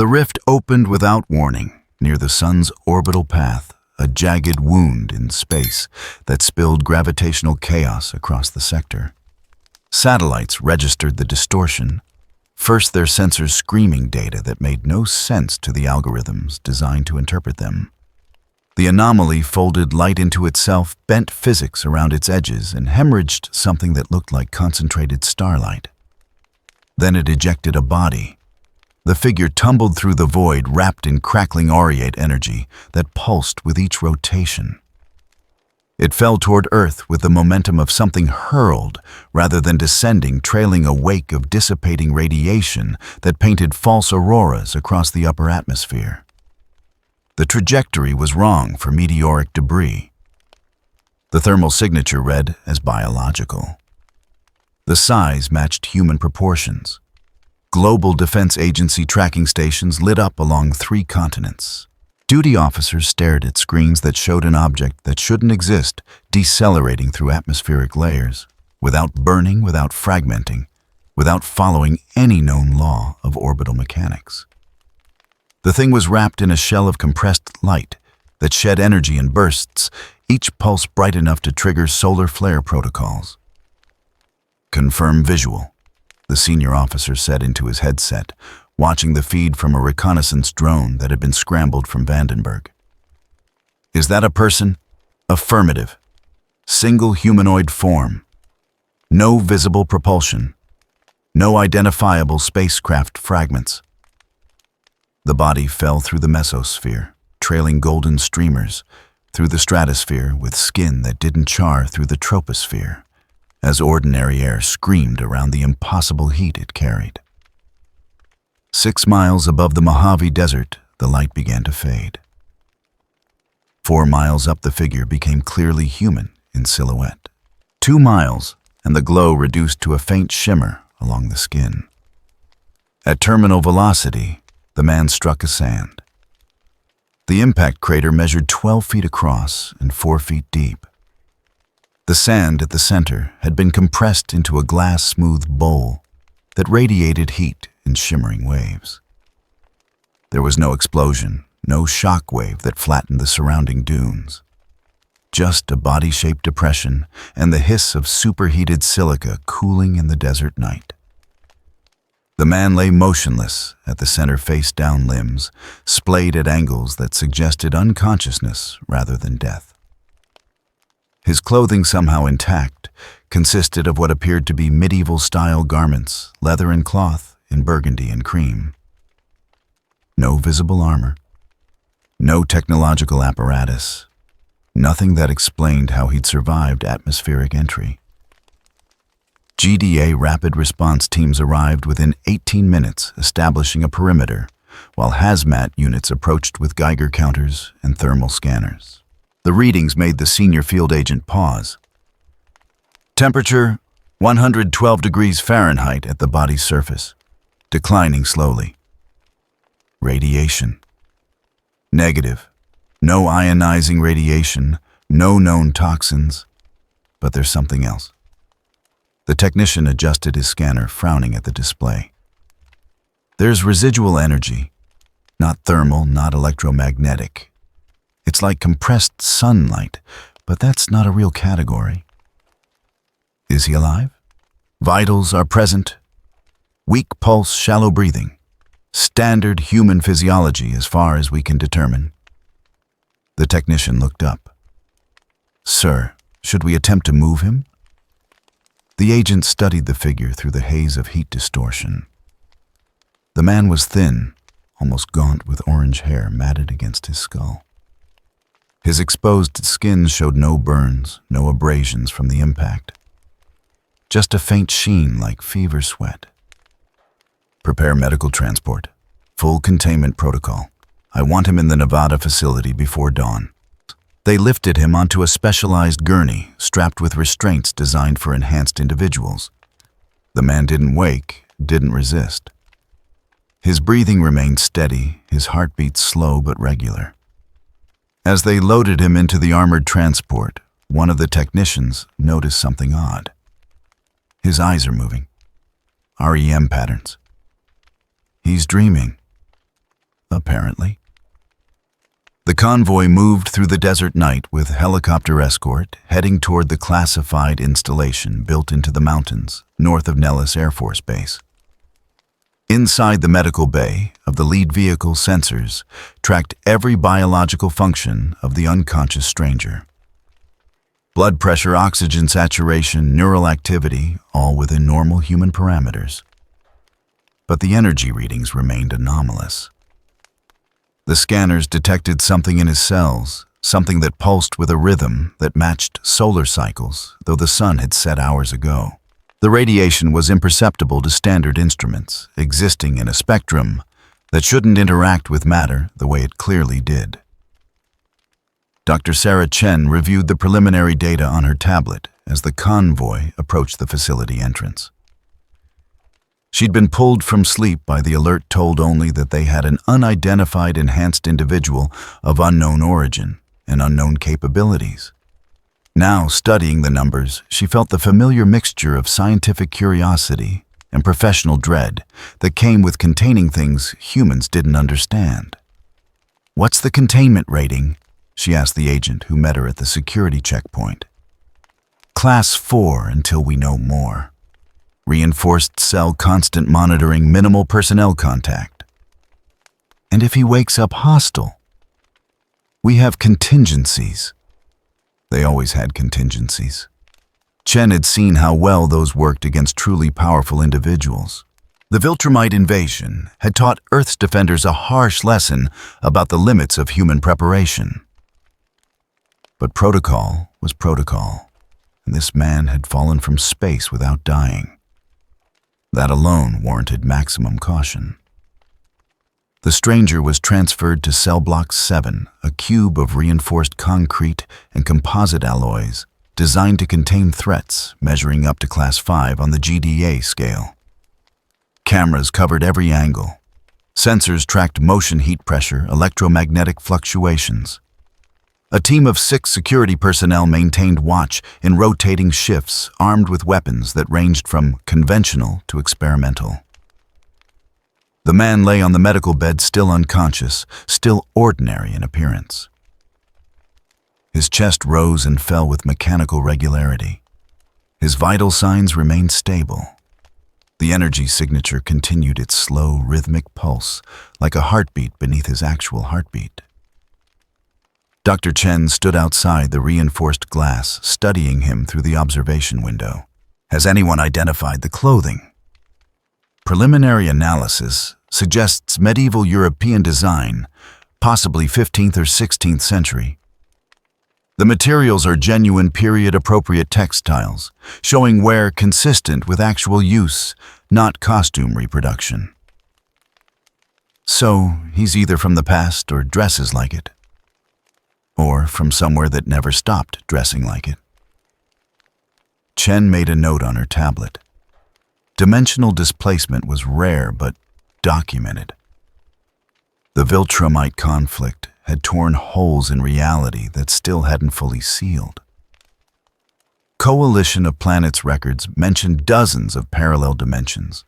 The rift opened without warning, near the sun's orbital path, a jagged wound in space that spilled gravitational chaos across the sector. Satellites registered the distortion, first their sensors screaming data that made no sense to the algorithms designed to interpret them. The anomaly folded light into itself, bent physics around its edges, and hemorrhaged something that looked like concentrated starlight. Then it ejected a body. The figure tumbled through the void, wrapped in crackling aureate energy that pulsed with each rotation. It fell toward Earth with the momentum of something hurled rather than descending, trailing a wake of dissipating radiation that painted false auroras across the upper atmosphere. The trajectory was wrong for meteoric debris. The thermal signature read as biological. The size matched human proportions. Global Defense Agency tracking stations lit up along 3 continents. Duty officers stared at screens that showed an object that shouldn't exist, decelerating through atmospheric layers, without burning, without fragmenting, without following any known law of orbital mechanics. The thing was wrapped in a shell of compressed light that shed energy in bursts, each pulse bright enough to trigger solar flare protocols. "Confirm visual," the senior officer said into his headset, watching the feed from a reconnaissance drone that had been scrambled from Vandenberg. "Is that a person?" "Affirmative. Single humanoid form. No visible propulsion. No identifiable spacecraft fragments." The body fell through the mesosphere, trailing golden streamers, through the stratosphere with skin that didn't char through the troposphere, as ordinary air screamed around the impossible heat it carried. 6 miles above the Mojave Desert, the light began to fade. 4 miles up, the figure became clearly human in silhouette. 2 miles, and the glow reduced to a faint shimmer along the skin. At terminal velocity, the man struck a sand. The impact crater measured 12 feet across and 4 feet deep. The sand at the center had been compressed into a glass-smooth bowl that radiated heat in shimmering waves. There was no explosion, no shock wave that flattened the surrounding dunes. Just a body-shaped depression and the hiss of superheated silica cooling in the desert night. The man lay motionless at the center, face-down, limbs splayed at angles that suggested unconsciousness rather than death. His clothing, somehow intact, consisted of what appeared to be medieval-style garments, leather and cloth in burgundy and cream. No visible armor, no technological apparatus, nothing that explained how he'd survived atmospheric entry. GDA rapid response teams arrived within 18 minutes, establishing a perimeter, while hazmat units approached with Geiger counters and thermal scanners. The readings made the senior field agent pause. Temperature, 112 degrees Fahrenheit at the body's surface, declining slowly. Radiation. Negative. No ionizing radiation, no known toxins, but there's something else. The technician adjusted his scanner, frowning at the display. There's residual energy, not thermal, not electromagnetic. It's like compressed sunlight, but that's not a real category. Is he alive? Vitals are present. Weak pulse, shallow breathing. Standard human physiology as far as we can determine. The technician looked up. "Sir, should we attempt to move him?" The agent studied the figure through the haze of heat distortion. The man was thin, almost gaunt, with orange hair matted against his skull. His exposed skin showed no burns, no abrasions from the impact. Just a faint sheen like fever sweat. "Prepare medical transport. Full containment protocol. I want him in the Nevada facility before dawn." They lifted him onto a specialized gurney, strapped with restraints designed for enhanced individuals. The man didn't wake, didn't resist. His breathing remained steady, his heartbeat slow but regular. As they loaded him into the armored transport, one of the technicians noticed something odd. His eyes are moving. REM patterns. He's dreaming. apparently. The convoy moved through the desert night with helicopter escort, heading toward the classified installation built into the mountains north of Nellis Air Force Base. Inside the medical bay of the lead vehicle, sensors tracked every biological function of the unconscious stranger. Blood pressure, oxygen saturation, neural activity, all within normal human parameters. But the energy readings remained anomalous. The scanners detected something in his cells, something that pulsed with a rhythm that matched solar cycles, though the sun had set hours ago. The radiation was imperceptible to standard instruments, existing in a spectrum that shouldn't interact with matter the way it clearly did. Dr. Sarah Chen reviewed the preliminary data on her tablet as the convoy approached the facility entrance. She'd been pulled from sleep by the alert told only that they had an unidentified enhanced individual of unknown origin and unknown capabilities. Now, studying the numbers, she felt the familiar mixture of scientific curiosity and professional dread that came with containing things humans didn't understand. "What's the containment rating?" she asked the agent who met her at the security checkpoint. "Class 4 until we know more. Reinforced cell constant monitoring, minimal personnel contact. And if he wakes up hostile? We have contingencies." They always had contingencies. Chen had seen how well those worked against truly powerful individuals. The Viltrumite invasion had taught Earth's defenders a harsh lesson about the limits of human preparation. But protocol was protocol, and this man had fallen from space without dying. That alone warranted maximum caution. The stranger was transferred to Cell Block 7, a cube of reinforced concrete and composite alloys designed to contain threats measuring up to Class 5 on the GDA scale. Cameras covered every angle. Sensors tracked motion, heat pressure, electromagnetic fluctuations. A team of 6 security personnel maintained watch in rotating shifts, armed with weapons that ranged from conventional to experimental. The man lay on the medical bed, still unconscious, still ordinary in appearance. His chest rose and fell with mechanical regularity. His vital signs remained stable. The energy signature continued its slow, rhythmic pulse, like a heartbeat beneath his actual heartbeat. Dr. Chen stood outside the reinforced glass, studying him through the observation window. "Has anyone identified the clothing?" "Preliminary analysis suggests medieval European design, possibly 15th or 16th century. The materials are genuine period-appropriate textiles, showing wear consistent with actual use, not costume reproduction." "So, he's either from the past or dresses like it. Or from somewhere that never stopped dressing like it." Chen made a note on her tablet. Dimensional displacement was rare but documented. The Viltrumite conflict had torn holes in reality that still hadn't fully sealed. Coalition of Planets records mentioned dozens of parallel dimensions,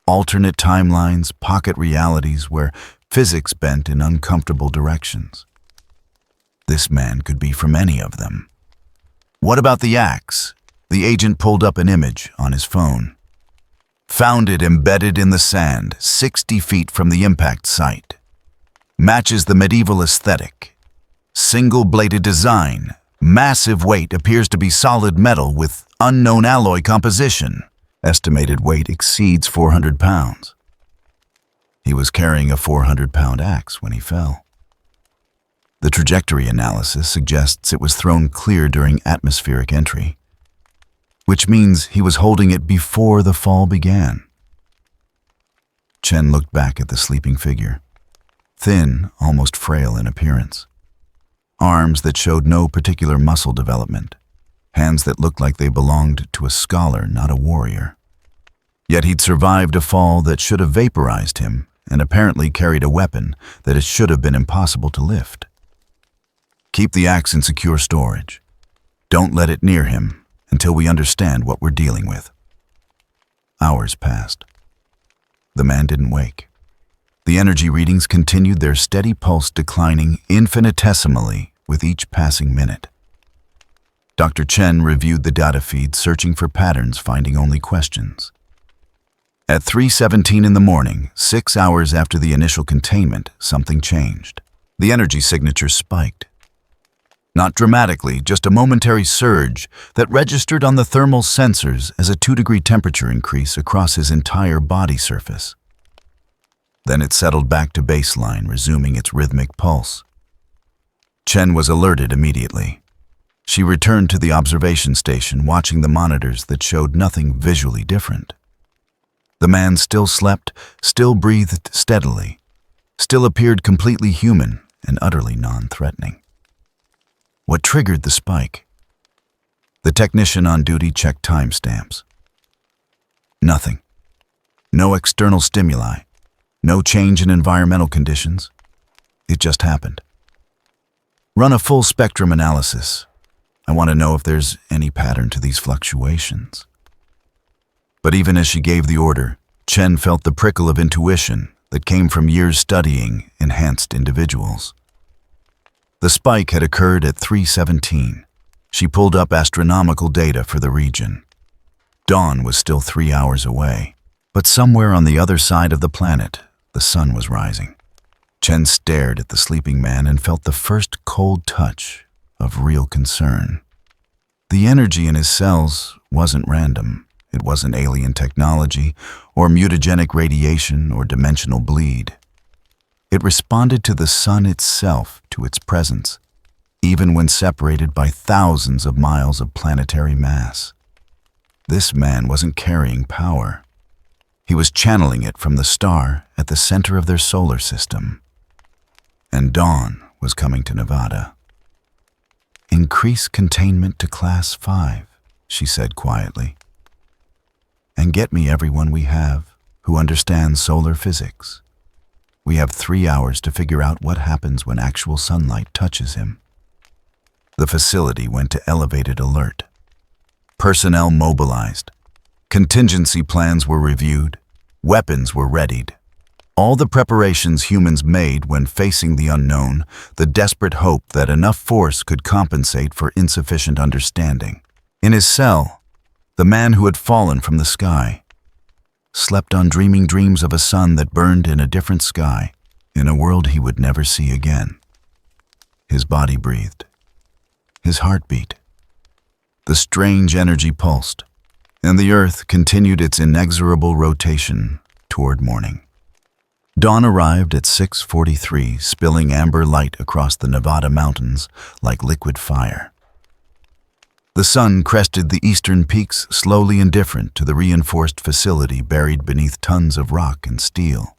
alternate timelines, pocket realities where physics bent in uncomfortable directions. This man could be from any of them. "What about the axe?" The agent pulled up an image on his phone. "Found it embedded in the sand, 60 feet from the impact site. Matches the medieval aesthetic. Single-bladed design, massive weight, appears to be solid metal with unknown alloy composition. Estimated weight exceeds 400 pounds. He was carrying a 400-pound axe when he fell. The trajectory analysis suggests it was thrown clear during atmospheric entry, which means he was holding it before the fall began." Chen looked back at the sleeping figure, thin, almost frail in appearance. Arms that showed no particular muscle development, hands that looked like they belonged to a scholar, not a warrior. Yet he'd survived a fall that should have vaporized him and apparently carried a weapon that it should have been impossible to lift. "Keep the axe in secure storage. Don't let it near him until we understand what we're dealing with." Hours passed. The man didn't wake. The energy readings continued their steady pulse, declining infinitesimally with each passing minute. Dr. Chen reviewed the data feed, searching for patterns, finding only questions. At 3:17 in the morning, 6 hours after the initial containment, something changed. The energy signature spiked. Not dramatically, just a momentary surge that registered on the thermal sensors as a 2-degree temperature increase across his entire body surface. Then it settled back to baseline, resuming its rhythmic pulse. Chen was alerted immediately. She returned to the observation station, watching the monitors that showed nothing visually different. The man still slept, still breathed steadily, still appeared completely human and utterly non-threatening. What triggered the spike? The technician on duty checked timestamps. Nothing. No external stimuli. No change in environmental conditions. It just happened. Run a full spectrum analysis. I want to know if there's any pattern to these fluctuations. But even as she gave the order, Chen felt the prickle of intuition that came from years studying enhanced individuals. The spike had occurred at 3:17. She pulled up astronomical data for the region. Dawn was still 3 hours away, but somewhere on the other side of the planet, the sun was rising. Chen stared at the sleeping man and felt the first cold touch of real concern. The energy in his cells wasn't random. It wasn't alien technology or mutagenic radiation or dimensional bleed. It responded to the sun itself, to its presence, even when separated by thousands of miles of planetary mass. This man wasn't carrying power. He was channeling it from the star at the center of their solar system. And dawn was coming to Nevada. "Increase containment to Class 5, she said quietly. "And get me everyone we have who understands solar physics. We have 3 hours to figure out what happens when actual sunlight touches him." The facility went to elevated alert. Personnel mobilized. Contingency plans were reviewed. Weapons were readied. All the preparations humans made when facing the unknown, the desperate hope that enough force could compensate for insufficient understanding. In his cell, the man who had fallen from the sky slept on dreaming dreams of a sun that burned in a different sky, in a world he would never see again. His body breathed. His heart beat. The strange energy pulsed, and the earth continued its inexorable rotation toward morning. Dawn arrived at 6:43, spilling amber light across the Nevada mountains like liquid fire. The sun crested the eastern peaks, slowly indifferent to the reinforced facility buried beneath tons of rock and steel.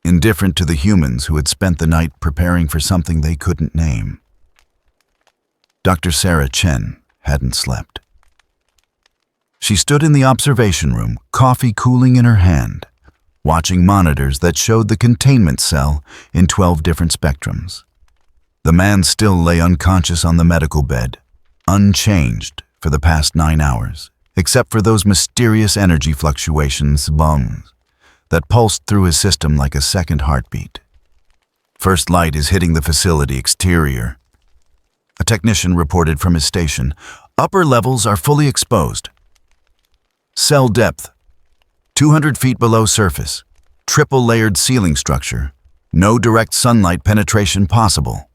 Indifferent to the humans who had spent the night preparing for something they couldn't name. Dr. Sarah Chen hadn't slept. She stood in the observation room, coffee cooling in her hand, watching monitors that showed the containment cell in 12 different spectrums. The man still lay unconscious on the medical bed, unchanged for the past 9 hours, except for those mysterious energy fluctuations, bombs, that pulsed through his system like a second heartbeat. First light is hitting the facility exterior. A technician reported from his station. Upper levels are fully exposed. Cell depth, 200 feet below surface. Triple-layered ceiling structure. No direct sunlight penetration possible.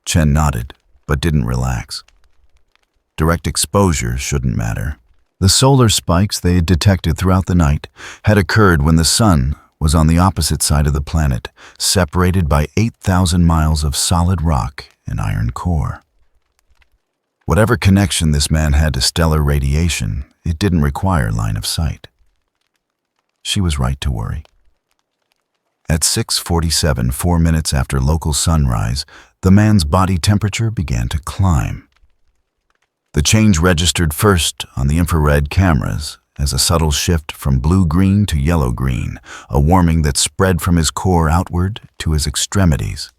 Chen nodded, but didn't relax. Direct exposure shouldn't matter. The solar spikes they had detected throughout the night had occurred when the sun was on the opposite side of the planet, separated by 8,000 miles of solid rock and iron core. Whatever connection this man had to stellar radiation, it didn't require line of sight. She was right to worry. At 6:47, 4 minutes after local sunrise, the man's body temperature began to climb. The change registered first on the infrared cameras as a subtle shift from blue-green to yellow-green, a warming that spread from his core outward to his extremities.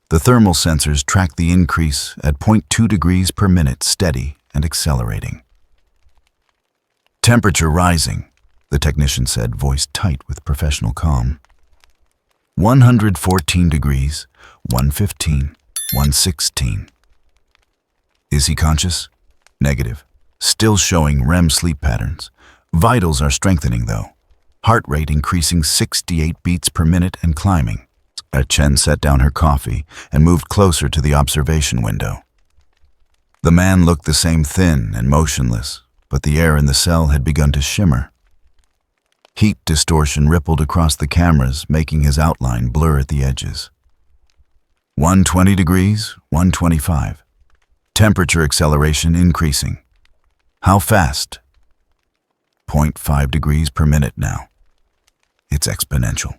The thermal sensors tracked the increase at 0.2 degrees per minute, steady and accelerating. Temperature rising, the technician said, voice tight with professional calm. 114 degrees, 115, 116. Is he conscious? Negative. Still showing REM sleep patterns. Vitals are strengthening, though. Heart rate increasing 68 beats per minute and climbing. Chen set down her coffee and moved closer to the observation window. The man looked the same, thin and motionless, but the air in the cell had begun to shimmer. Heat distortion rippled across the cameras, making his outline blur at the edges. 120 degrees, 125. Temperature acceleration increasing. How fast? 0.5 degrees per minute now. It's exponential.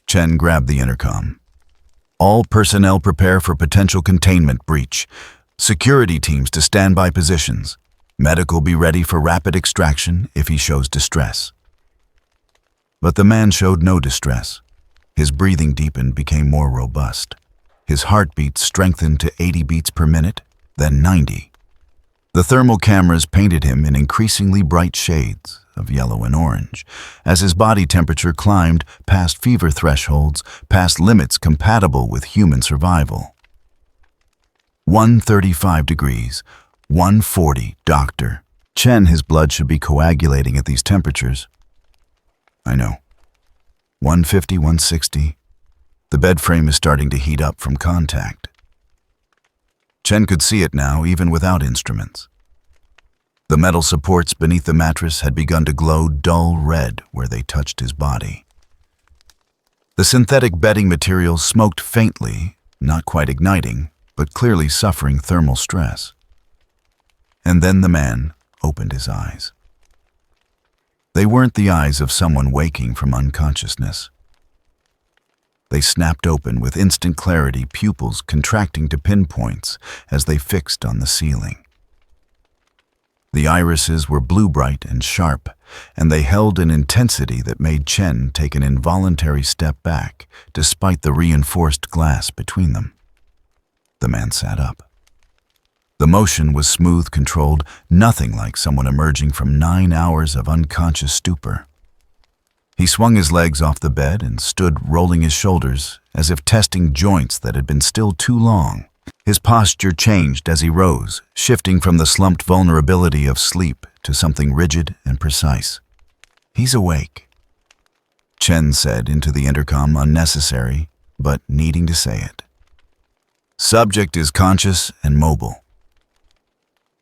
Chen grabbed the intercom. All personnel prepare for potential containment breach. Security teams to standby positions. Medical be ready for rapid extraction if he shows distress. But the man showed no distress. His breathing deepened, became more robust. His heartbeat strengthened to 80 beats per minute, then 90. The thermal cameras painted him in increasingly bright shades of yellow and orange, as his body temperature climbed past fever thresholds, past limits compatible with human survival. 135 degrees, 140, doctor. Chen, his blood should be coagulating at these temperatures. I know. 150, 160. The bed frame is starting to heat up from contact. Chen could see it now, even without instruments. The metal supports beneath the mattress had begun to glow dull red where they touched his body. The synthetic bedding material smoked faintly, not quite igniting, but clearly suffering thermal stress. And then the man opened his eyes. They weren't the eyes of someone waking from unconsciousness. They snapped open with instant clarity, pupils contracting to pinpoints as they fixed on the ceiling. The irises were blue-bright and sharp, and they held an intensity that made Chen take an involuntary step back, despite the reinforced glass between them. The man sat up. The motion was smooth, controlled, nothing like someone emerging from 9 hours of unconscious stupor. He swung his legs off the bed and stood rolling his shoulders as if testing joints that had been still too long. His posture changed as he rose, shifting from the slumped vulnerability of sleep to something rigid and precise. He's awake, Chen said into the intercom, unnecessary, but needing to say it. Subject is conscious and mobile.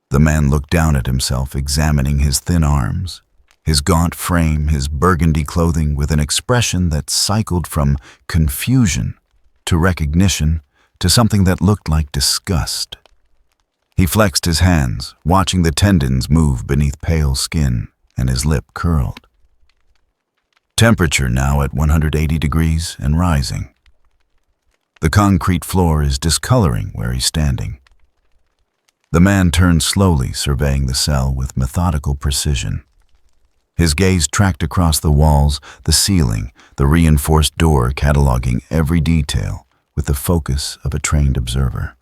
The man looked down at himself, examining his thin arms, his gaunt frame, his burgundy clothing, with an expression that cycled from confusion to recognition to something that looked like disgust. He flexed his hands, watching the tendons move beneath pale skin, and his lip curled. Temperature now at 180 degrees and rising. The concrete floor is discoloring where he's standing. The man turned slowly, surveying the cell with methodical precision. His gaze tracked across the walls, the ceiling, the reinforced door, cataloging every detail with the focus of a trained observer.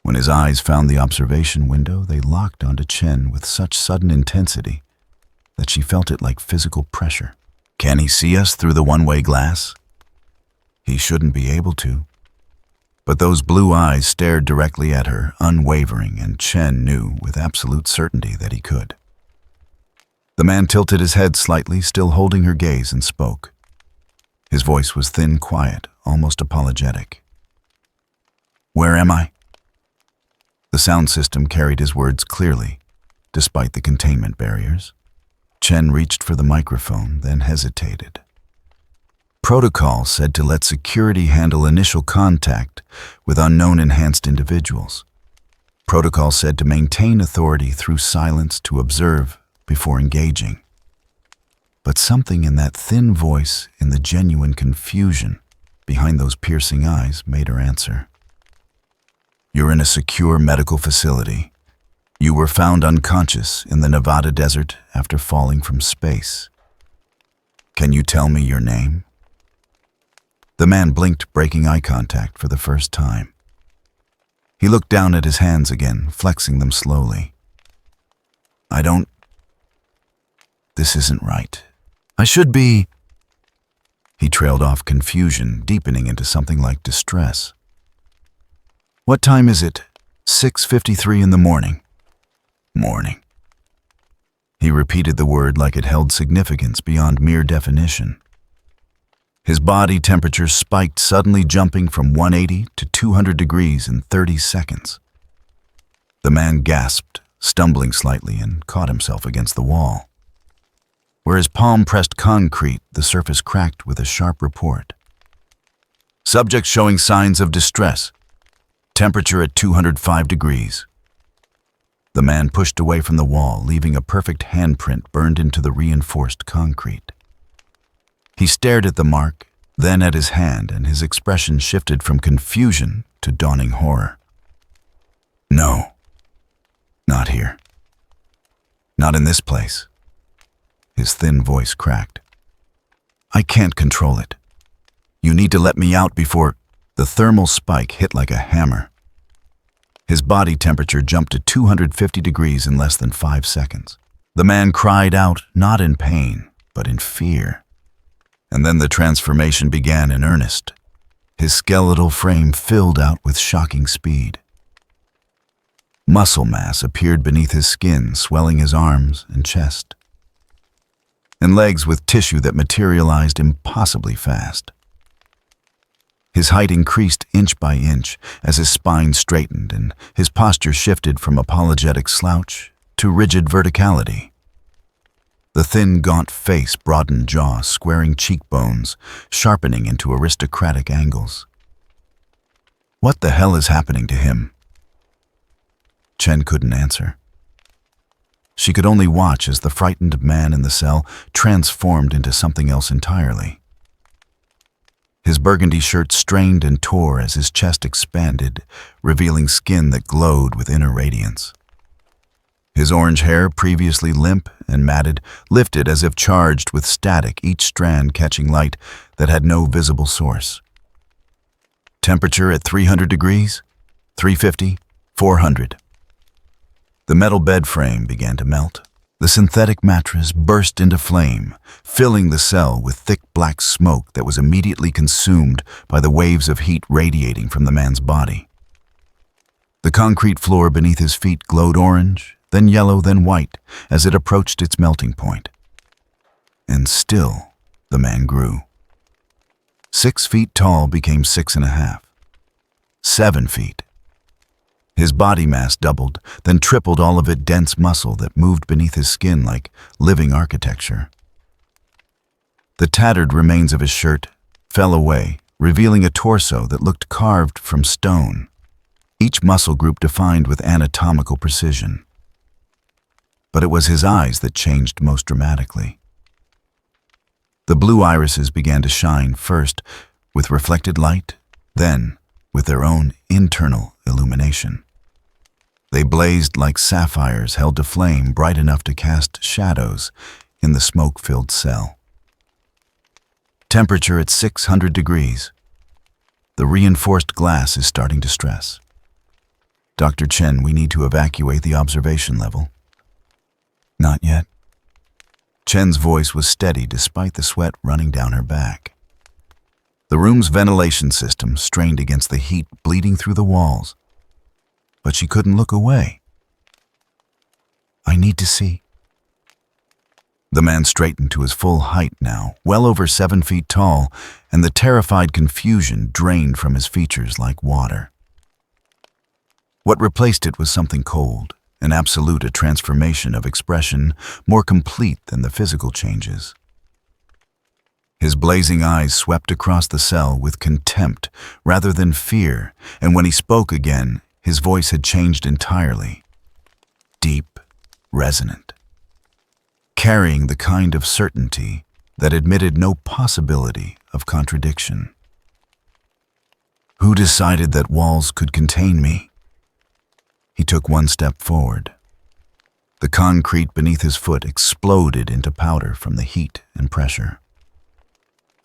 When his eyes found the observation window, they locked onto Chen with such sudden intensity that she felt it like physical pressure. Can he see us through the one-way glass? He shouldn't be able to. But those blue eyes stared directly at her, unwavering, and Chen knew with absolute certainty that he could. The man tilted his head slightly, still holding her gaze, and spoke. His voice was thin, quiet, almost apologetic. Where am I? The sound system carried his words clearly, despite the containment barriers. Chen reached for the microphone, then hesitated. Protocol said to let security handle initial contact with unknown enhanced individuals. Protocol said to maintain authority through silence, to observe before engaging. But something in that thin voice, in the genuine confusion behind those piercing eyes, made her answer. You're in a secure medical facility. You were found unconscious in the Nevada desert after falling from space. Can you tell me your name? The man blinked, breaking eye contact for the first time. He looked down at his hands again, flexing them slowly. I don't... This isn't right. I should be... He trailed off, confusion deepening into something like distress. What time is it? 6:53 in the morning. Morning. He repeated the word like it held significance beyond mere definition. His body temperature spiked, suddenly jumping from 180 to 200 degrees in 30 seconds. The man gasped, stumbling slightly, and caught himself against the wall. Where his palm pressed concrete, the surface cracked with a sharp report. Subject showing signs of distress. Temperature at 205 degrees. The man pushed away from the wall, leaving a perfect handprint burned into the reinforced concrete. He stared at the mark, then at his hand, and his expression shifted from confusion to dawning horror. No. Not here. Not in this place. His thin voice cracked. I can't control it. You need to let me out before... The thermal spike hit like a hammer. His body temperature jumped to 250 degrees in less than 5 seconds. The man cried out, not in pain, but in fear. And then the transformation began in earnest. His skeletal frame filled out with shocking speed. Muscle mass appeared beneath his skin, swelling his arms and chest, and legs with tissue that materialized impossibly fast. His height increased inch by inch as his spine straightened and his posture shifted from apologetic slouch to rigid verticality. The thin, gaunt face, broadened jaw, squaring cheekbones, sharpening into aristocratic angles. What the hell is happening to him? Chen couldn't answer. She could only watch as the frightened man in the cell transformed into something else entirely. His burgundy shirt strained and tore as his chest expanded, revealing skin that glowed with inner radiance. His orange hair, previously limp and matted, lifted as if charged with static, each strand catching light that had no visible source. Temperature at 300 degrees, 350, 400. The metal bed frame began to melt. The synthetic mattress burst into flame, filling the cell with thick black smoke that was immediately consumed by the waves of heat radiating from the man's body. The concrete floor beneath his feet glowed orange, then yellow, then white, as it approached its melting point. And still, the man grew. 6 feet tall became 6.5. 7 feet. His body mass doubled, then tripled, all of it dense muscle that moved beneath his skin like living architecture. The tattered remains of his shirt fell away, revealing a torso that looked carved from stone, each muscle group defined with anatomical precision. But it was his eyes that changed most dramatically. The blue irises began to shine first with reflected light, then with their own internal illumination. They blazed like sapphires held to flame, bright enough to cast shadows in the smoke-filled cell. Temperature at 600 degrees. The reinforced glass is starting to stress. Dr. Chen, we need to evacuate the observation level. Not yet. Chen's voice was steady despite the sweat running down her back. The room's ventilation system strained against the heat bleeding through the walls, but she couldn't look away. I need to see. The man straightened to his full height now, well over 7 feet tall, and the terrified confusion drained from his features like water. What replaced it was something cold, an absolute, a transformation of expression more complete than the physical changes. His blazing eyes swept across the cell with contempt rather than fear, and when he spoke again, his voice had changed entirely. Deep, resonant, carrying the kind of certainty that admitted no possibility of contradiction. Who decided that walls could contain me? He took one step forward. The concrete beneath his foot exploded into powder from the heat and pressure.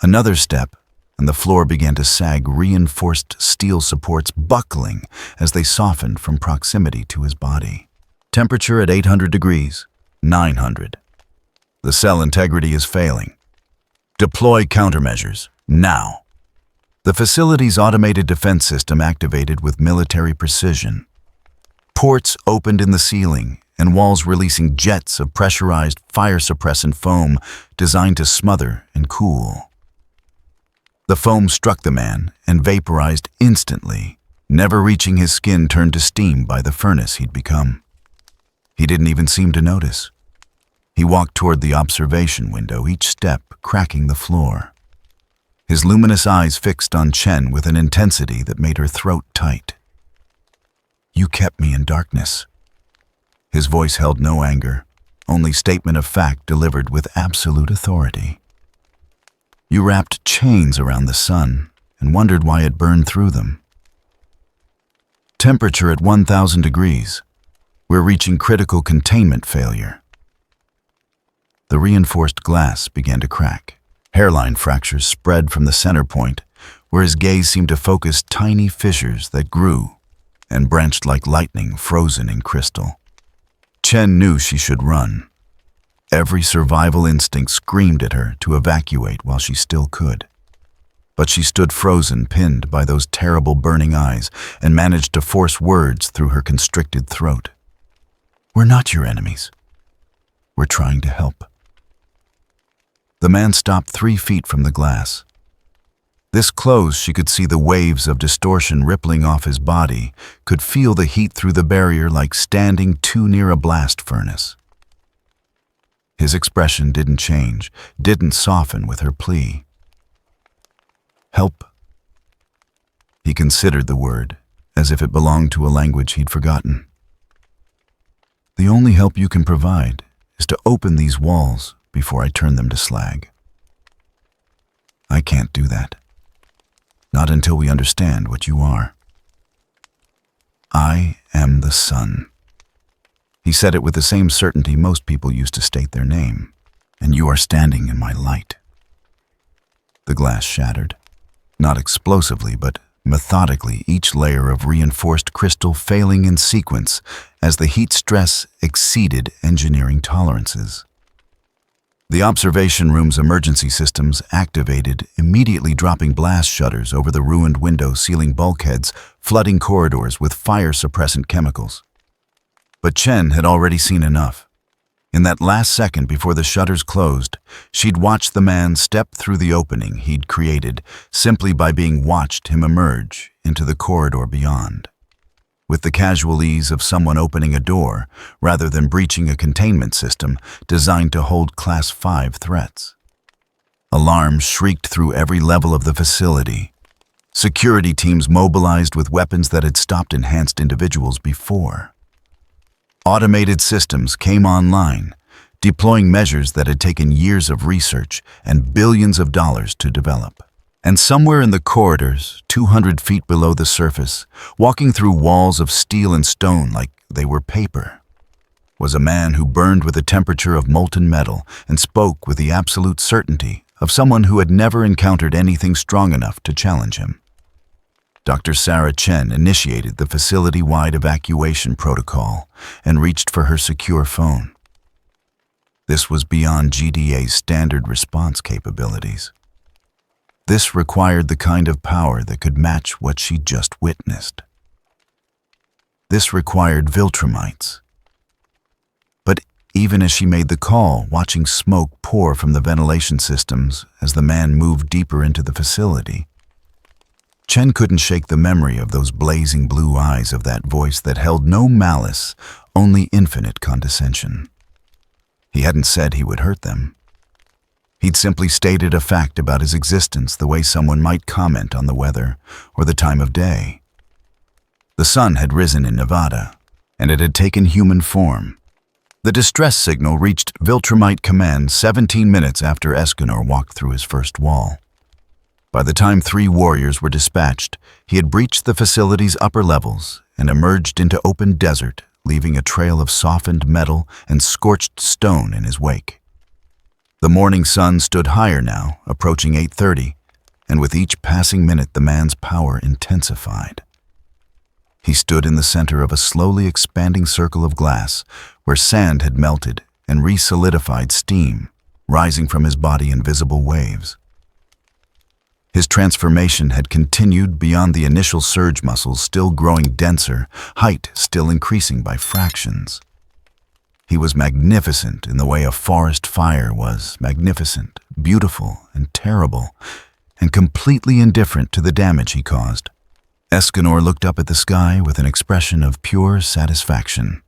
Another step, and the floor began to sag, reinforced steel supports buckling as they softened from proximity to his body. Temperature at 800 degrees, 900. The cell integrity is failing. Deploy countermeasures, now. The facility's automated defense system activated with military precision. Ports opened in the ceiling, and walls releasing jets of pressurized fire-suppressant foam designed to smother and cool. The foam struck the man and vaporized instantly, never reaching his skin turned to steam by the furnace he'd become. He didn't even seem to notice. He walked toward the observation window, each step cracking the floor. His luminous eyes fixed on Chen with an intensity that made her throat tight. "You kept me in darkness." His voice held no anger, only statement of fact delivered with absolute authority. "You wrapped chains around the sun and wondered why it burned through them. Temperature at 1,000 degrees. We're reaching critical containment failure." The reinforced glass began to crack. Hairline fractures spread from the center point, where his gaze seemed to focus tiny fissures that grew and branched like lightning frozen in crystal. Chen knew she should run. Every survival instinct screamed at her to evacuate while she still could. But she stood frozen, pinned by those terrible burning eyes, and managed to force words through her constricted throat. "We're not your enemies. We're trying to help." The man stopped 3 feet from the glass. This close, she could see the waves of distortion rippling off his body, could feel the heat through the barrier like standing too near a blast furnace. His expression didn't change, didn't soften with her plea. "Help." He considered the word, as if it belonged to a language he'd forgotten. "The only help you can provide is to open these walls before I turn them to slag." "I can't do that. Not until we understand what you are." "I am the sun." He said it with the same certainty most people used to state their name. "And you are standing in my light." The glass shattered. Not explosively, but methodically, each layer of reinforced crystal failing in sequence as the heat stress exceeded engineering tolerances. The observation room's emergency systems activated, immediately dropping blast shutters over the ruined window sealing bulkheads, flooding corridors with fire-suppressant chemicals. But Chen had already seen enough. In that last second before the shutters closed, she'd watched the man step through the opening he'd created simply by being watched him emerge into the corridor beyond. With the casual ease of someone opening a door rather than breaching a containment system designed to hold Class 5 threats. Alarms shrieked through every level of the facility. Security teams mobilized with weapons that had stopped enhanced individuals before. Automated systems came online, deploying measures that had taken years of research and billions of dollars to develop. And somewhere in the corridors, 200 feet below the surface, walking through walls of steel and stone like they were paper, was a man who burned with the temperature of molten metal and spoke with the absolute certainty of someone who had never encountered anything strong enough to challenge him. Dr. Sarah Chen initiated the facility-wide evacuation protocol and reached for her secure phone. This was beyond GDA's standard response capabilities. This required the kind of power that could match what she'd just witnessed. This required Viltrumites. But even as she made the call, watching smoke pour from the ventilation systems as the man moved deeper into the facility, Chen couldn't shake the memory of those blazing blue eyes of that voice that held no malice, only infinite condescension. He hadn't said he would hurt them. He'd simply stated a fact about his existence the way someone might comment on the weather or the time of day. The sun had risen in Nevada, and it had taken human form. The distress signal reached Viltrumite Command 17 minutes after Escanor walked through his first wall. By the time 3 warriors were dispatched, he had breached the facility's upper levels and emerged into open desert, leaving a trail of softened metal and scorched stone in his wake. The morning sun stood higher now, approaching 8:30, and with each passing minute the man's power intensified. He stood in the center of a slowly expanding circle of glass, where sand had melted and re-solidified steam, rising from his body in visible waves. His transformation had continued beyond the initial surge muscles, still growing denser, height still increasing by fractions. He was magnificent in the way a forest fire was magnificent, beautiful, and terrible, and completely indifferent to the damage he caused. Escanor looked up at the sky with an expression of pure satisfaction.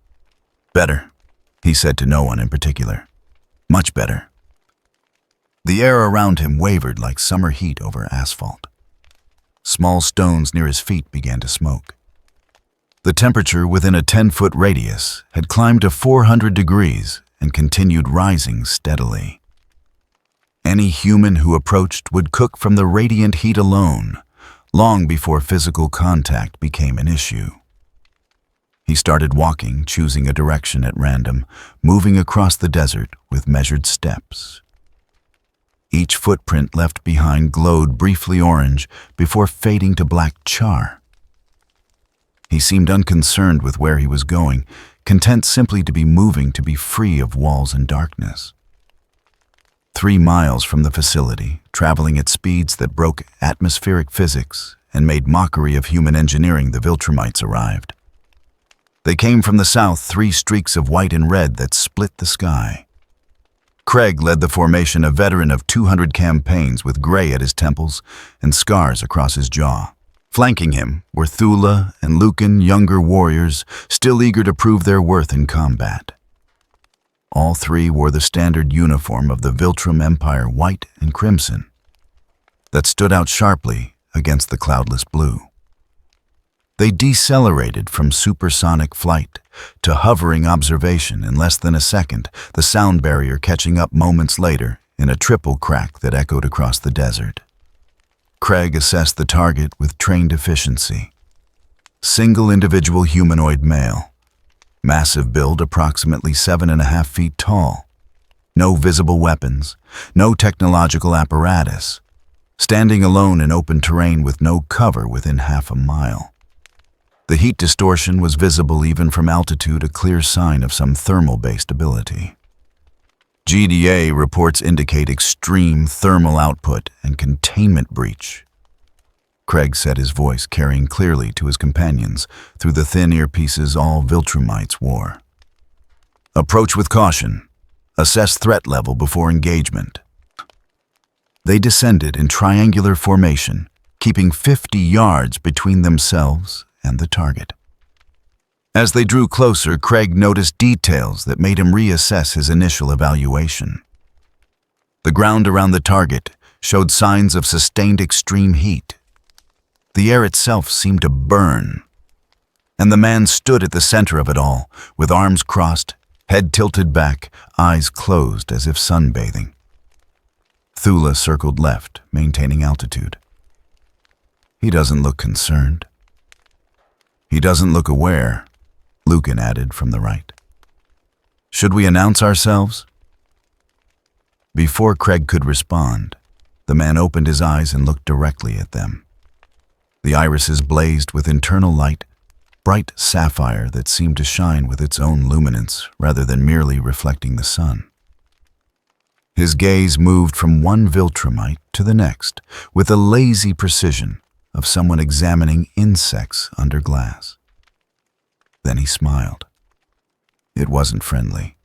"Better," he said to no one in particular. "Much better." The air around him wavered like summer heat over asphalt. Small stones near his feet began to smoke. The temperature within a 10-foot radius had climbed to 400 degrees and continued rising steadily. Any human who approached would cook from the radiant heat alone, long before physical contact became an issue. He started walking, choosing a direction at random, moving across the desert with measured steps. Each footprint left behind glowed briefly orange before fading to black char. He seemed unconcerned with where he was going, content simply to be moving, to be free of walls and darkness. 3 miles from the facility, traveling at speeds that broke atmospheric physics and made mockery of human engineering, the Viltrumites arrived. They came from the south, 3 streaks of white and red that split the sky. Craig led the formation, a veteran of 200 campaigns with gray at his temples and scars across his jaw. Flanking him were Thula and Lucan, younger warriors, still eager to prove their worth in combat. All 3 wore the standard uniform of the Viltrum Empire, white and crimson, that stood out sharply against the cloudless blue. They decelerated from supersonic flight to hovering observation in less than a second, the sound barrier catching up moments later in a triple crack that echoed across the desert. Craig assessed the target with trained efficiency. Single individual humanoid male. Massive build, approximately 7.5 feet tall. No visible weapons, no technological apparatus. Standing alone in open terrain with no cover within half a mile. The heat distortion was visible even from altitude, a clear sign of some thermal-based ability. GDA reports indicate extreme thermal output and containment breach. Craig said, his voice carrying clearly to his companions through the thin earpieces all Viltrumites wore. Approach with caution. Assess threat level before engagement. They descended in triangular formation, keeping 50 yards between themselves and the target. As they drew closer, Craig noticed details that made him reassess his initial evaluation. The ground around the target showed signs of sustained extreme heat. The air itself seemed to burn, and the man stood at the center of it all, with arms crossed, head tilted back, eyes closed as if sunbathing. Thula circled left, maintaining altitude. He doesn't look concerned. He doesn't look aware, Lucan added from the right. Should we announce ourselves? Before Craig could respond, the man opened his eyes and looked directly at them. The irises blazed with internal light, bright sapphire that seemed to shine with its own luminance rather than merely reflecting the sun. His gaze moved from one Viltrumite to the next with a lazy precision of someone examining insects under glass. Then he smiled. It wasn't friendly.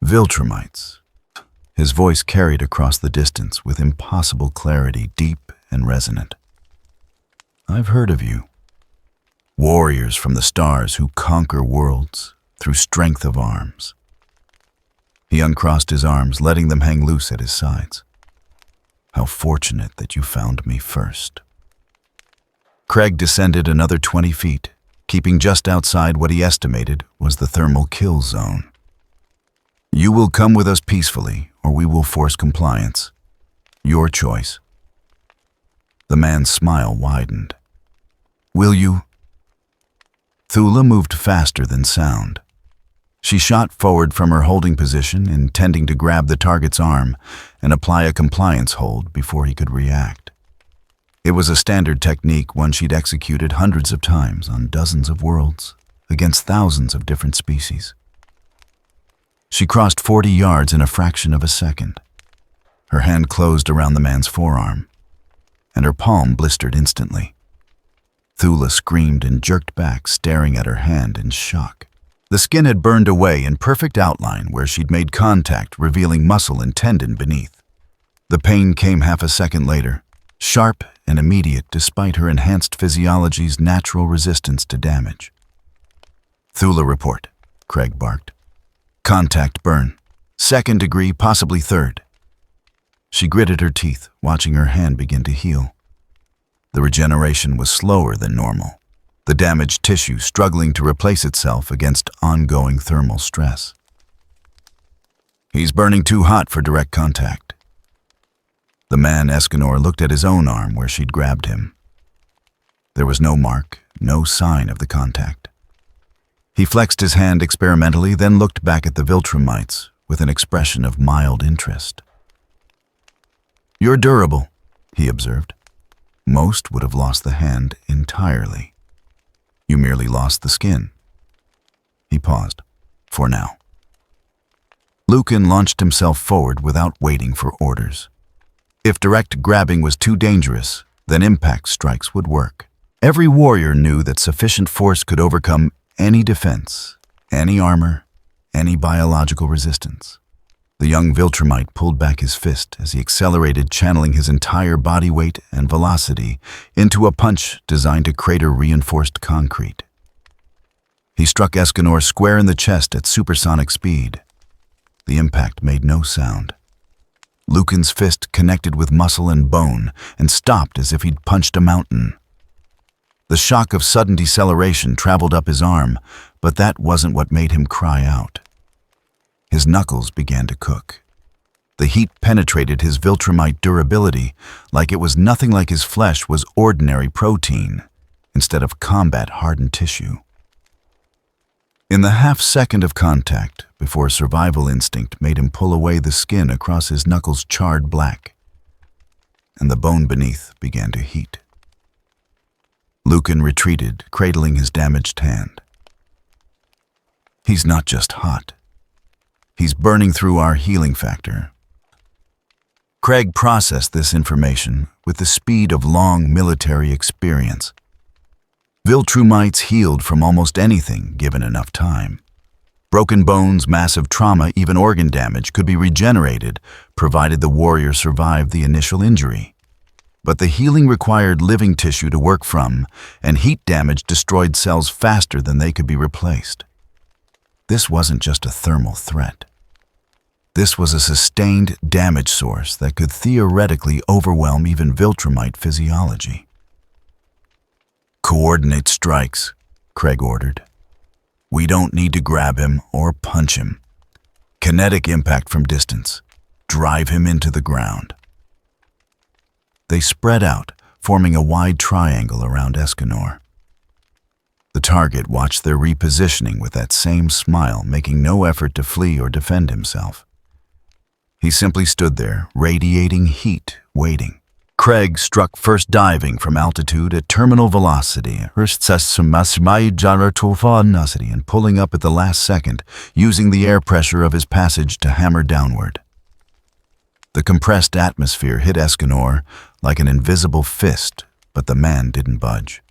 Viltrumites. His voice carried across the distance with impossible clarity, deep and resonant. I've heard of you. Warriors from the stars who conquer worlds through strength of arms. He uncrossed his arms, letting them hang loose at his sides. How fortunate that you found me first. Craig descended another 20 feet, keeping just outside what he estimated was the thermal kill zone. You will come with us peacefully, or we will force compliance. Your choice. The man's smile widened. Will you? Thula moved faster than sound. She shot forward from her holding position, intending to grab the target's arm and apply a compliance hold before he could react. It was a standard technique, one she'd executed hundreds of times on dozens of worlds, against thousands of different species. She crossed 40 yards in a fraction of a second. Her hand closed around the man's forearm, and her palm blistered instantly. Thula screamed and jerked back, staring at her hand in shock. The skin had burned away in perfect outline where she'd made contact, revealing muscle and tendon beneath. The pain came half a second later, sharp and immediate despite her enhanced physiology's natural resistance to damage. "Thula report," Craig barked. "Contact burn. 2nd degree, possibly 3rd. She gritted her teeth, watching her hand begin to heal. The regeneration was slower than normal, the damaged tissue struggling to replace itself against ongoing thermal stress. "He's burning too hot for direct contact." The man, Escanor, looked at his own arm where she'd grabbed him. There was no mark, no sign of the contact. He flexed his hand experimentally, then looked back at the Viltrumites with an expression of mild interest. "You're durable," he observed. "Most would have lost the hand entirely. You merely lost the skin." He paused. "For now." Lucan launched himself forward without waiting for orders. If direct grabbing was too dangerous, then impact strikes would work. Every warrior knew that sufficient force could overcome any defense, any armor, any biological resistance. The young Viltrumite pulled back his fist as he accelerated, channeling his entire body weight and velocity into a punch designed to crater reinforced concrete. He struck Escanor square in the chest at supersonic speed. The impact made no sound. Lucan's fist connected with muscle and bone and stopped as if he'd punched a mountain. The shock of sudden deceleration traveled up his arm, but that wasn't what made him cry out. His knuckles began to cook. The heat penetrated his Viltrumite durability like it was nothing like his flesh was ordinary protein instead of combat-hardened tissue. In the half-second of contact, before survival instinct made him pull away the skin across his knuckles charred black, and the bone beneath began to heat. Lucan retreated, cradling his damaged hand. "He's not just hot. He's burning through our healing factor." Craig processed this information with the speed of long military experience. Viltrumites healed from almost anything given enough time. Broken bones, massive trauma, even organ damage could be regenerated, provided the warrior survived the initial injury. But the healing required living tissue to work from, and heat damage destroyed cells faster than they could be replaced. This wasn't just a thermal threat. This was a sustained damage source that could theoretically overwhelm even Viltrumite physiology. "Coordinate strikes," Craig ordered. "We don't need to grab him or punch him. Kinetic impact from distance. Drive him into the ground." They spread out, forming a wide triangle around Escanor. The target watched their repositioning with that same smile, making no effort to flee or defend himself. He simply stood there, radiating heat, waiting. Craig struck first, diving from altitude at terminal velocity, and pulling up at the last second, using the air pressure of his passage to hammer downward. The compressed atmosphere hit Escanor like an invisible fist, but the man didn't budge.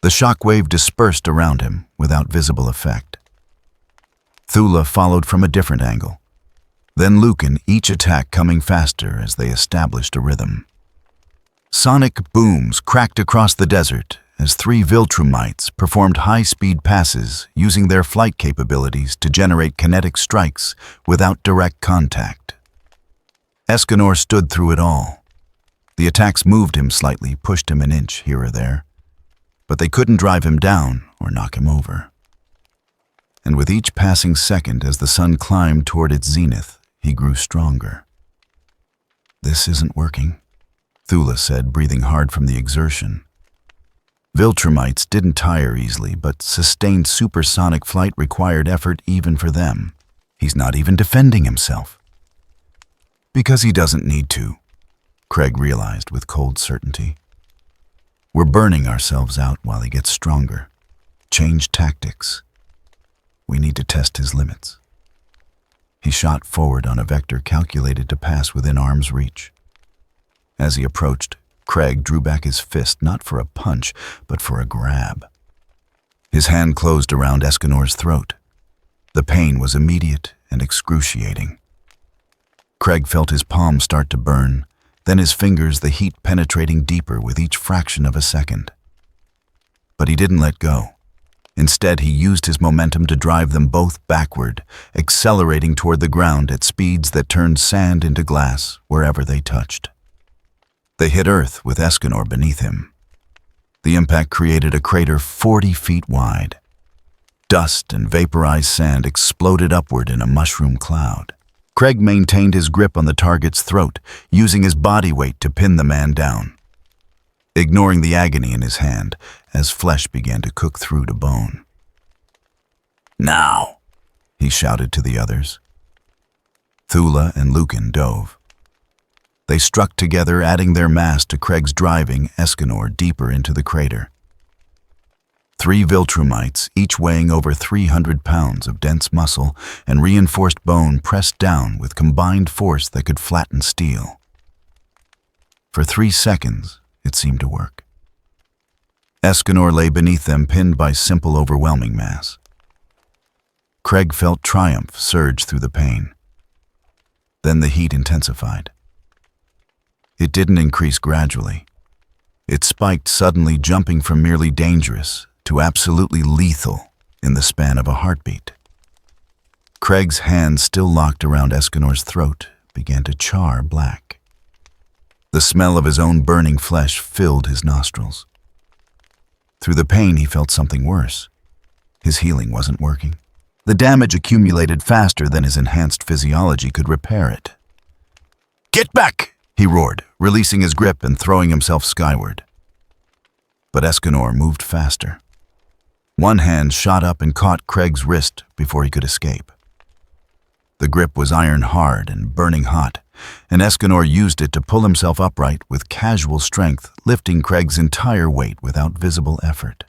The shock wave dispersed around him without visible effect. Thula followed from a different angle. Then Lucan, each attack coming faster as they established a rhythm. Sonic booms cracked across the desert as 3 Viltrumites performed high-speed passes using their flight capabilities to generate kinetic strikes without direct contact. Escanor stood through it all. The attacks moved him slightly, pushed him an inch here or there, but they couldn't drive him down or knock him over. And with each passing second as the sun climbed toward its zenith, he grew stronger. "This isn't working," Thula said, breathing hard from the exertion. Viltrumites didn't tire easily, but sustained supersonic flight required effort even for them. "He's not even defending himself." "Because he doesn't need to," Craig realized with cold certainty. "We're burning ourselves out while he gets stronger. Change tactics. We need to test his limits." He shot forward on a vector calculated to pass within arm's reach. As he approached, Craig drew back his fist not for a punch, but for a grab. His hand closed around Escanor's throat. The pain was immediate and excruciating. Craig felt his palm start to burn, then his fingers, the heat penetrating deeper with each fraction of a second. But he didn't let go. Instead, he used his momentum to drive them both backward, accelerating toward the ground at speeds that turned sand into glass wherever they touched. They hit Earth with Escanor beneath him. The impact created a crater 40 feet wide. Dust and vaporized sand exploded upward in a mushroom cloud. Craig maintained his grip on the target's throat, using his body weight to pin the man down, ignoring the agony in his hand as flesh began to cook through to bone. "Now!" he shouted to the others. Thula and Lucan dove. They struck together, adding their mass to Craig's driving Escanor deeper into the crater. 3 Viltrumites, each weighing over 300 pounds of dense muscle and reinforced bone, pressed down with combined force that could flatten steel. For 3 seconds, it seemed to work. Escanor lay beneath them, pinned by simple, overwhelming mass. Craig felt triumph surge through the pain. Then the heat intensified. It didn't increase gradually. It spiked suddenly, jumping from merely dangerous to absolutely lethal in the span of a heartbeat. Craig's hands, still locked around Escanor's throat, began to char black. The smell of his own burning flesh filled his nostrils. Through the pain, he felt something worse. His healing wasn't working. The damage accumulated faster than his enhanced physiology could repair it. "Get back!" he roared, releasing his grip and throwing himself skyward. But Escanor moved faster. One hand shot up and caught Craig's wrist before he could escape. The grip was iron hard and burning hot, and Escanor used it to pull himself upright with casual strength, lifting Craig's entire weight without visible effort.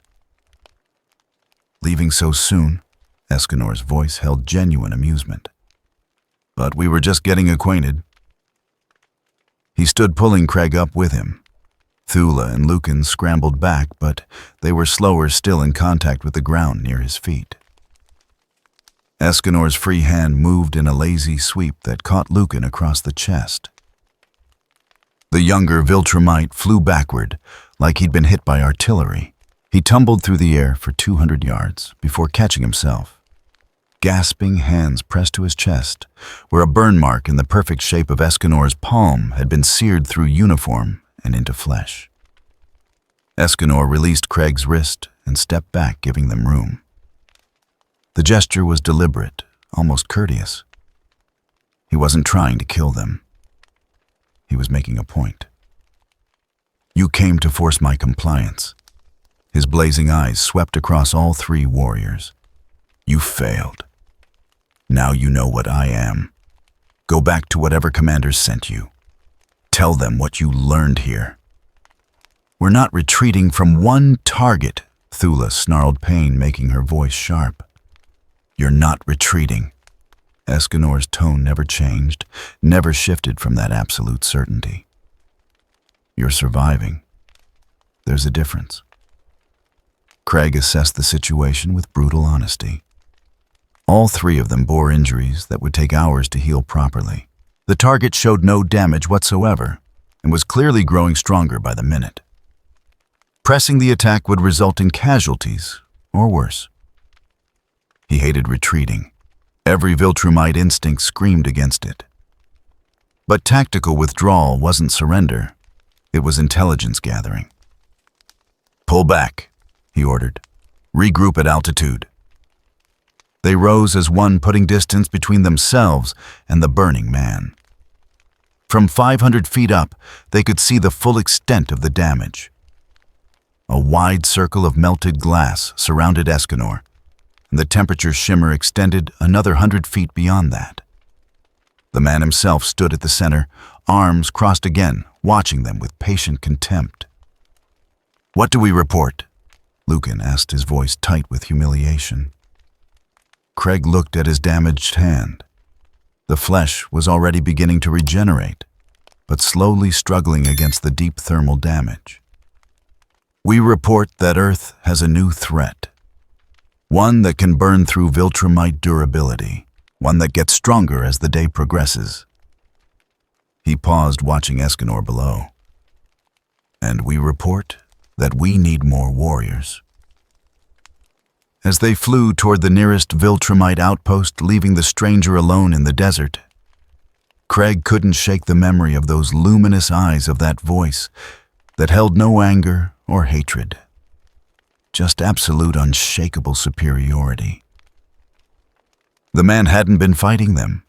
"Leaving so soon?" Escanor's voice held genuine amusement. "But we were just getting acquainted." He stood, pulling Craig up with him. Thula and Lucan scrambled back, but they were slower still in contact with the ground near his feet. Escanor's free hand moved in a lazy sweep that caught Lucan across the chest. The younger Viltrumite flew backward, like he'd been hit by artillery. He tumbled through the air for 200 yards before catching himself. Gasping hands pressed to his chest, where a burn mark in the perfect shape of Escanor's palm had been seared through uniform and into flesh. Escanor released Craig's wrist and stepped back, giving them room. The gesture was deliberate, almost courteous. He wasn't trying to kill them. He was making a point. "You came to force my compliance." His blazing eyes swept across all 3 warriors. "You failed. Now you know what I am. Go back to whatever commanders sent you. Tell them what you learned here." "We're not retreating from one target," Thula snarled, pain making her voice sharp. "You're not retreating." Escanor's tone never changed, never shifted from that absolute certainty. "You're surviving. There's a difference." Craig assessed the situation with brutal honesty. All 3 of them bore injuries that would take hours to heal properly. The target showed no damage whatsoever and was clearly growing stronger by the minute. Pressing the attack would result in casualties, or worse. He hated retreating. Every Viltrumite instinct screamed against it. But tactical withdrawal wasn't surrender. It was intelligence gathering. "Pull back," he ordered. "Regroup at altitude." They rose as one, putting distance between themselves and the burning man. From 500 feet up, they could see the full extent of the damage. A wide circle of melted glass surrounded Escanor, and the temperature shimmer extended another 100 feet beyond that. The man himself stood at the center, arms crossed again, watching them with patient contempt. "What do we report?" Lucan asked, his voice tight with humiliation. Craig looked at his damaged hand. The flesh was already beginning to regenerate, but slowly struggling against the deep thermal damage. We report that Earth has a new threat. One that can burn through Viltrumite durability, one that gets stronger as the day progresses. He paused, watching Escanor below. And we report that we need more warriors. As they flew toward the nearest Viltrumite outpost, leaving the stranger alone in the desert, Craig couldn't shake the memory of those luminous eyes of that voice that held no anger or hatred, just absolute unshakable superiority. The man hadn't been fighting them.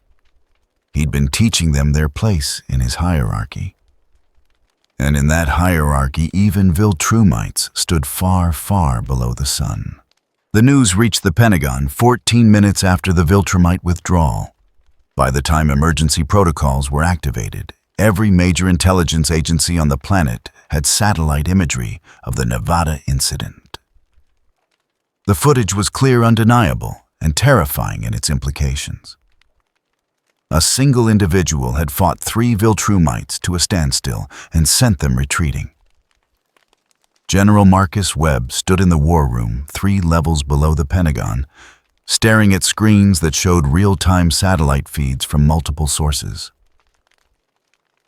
He'd been teaching them their place in his hierarchy. And in that hierarchy, even Viltrumites stood far, far below the sun. The news reached the Pentagon 14 minutes after the Viltrumite withdrawal. By the time emergency protocols were activated, every major intelligence agency on the planet had satellite imagery of the Nevada incident. The footage was clear, undeniable, and terrifying in its implications. A single individual had fought 3 Viltrumites to a standstill and sent them retreating. General Marcus Webb stood in the war room 3 levels below the Pentagon, staring at screens that showed real-time satellite feeds from multiple sources.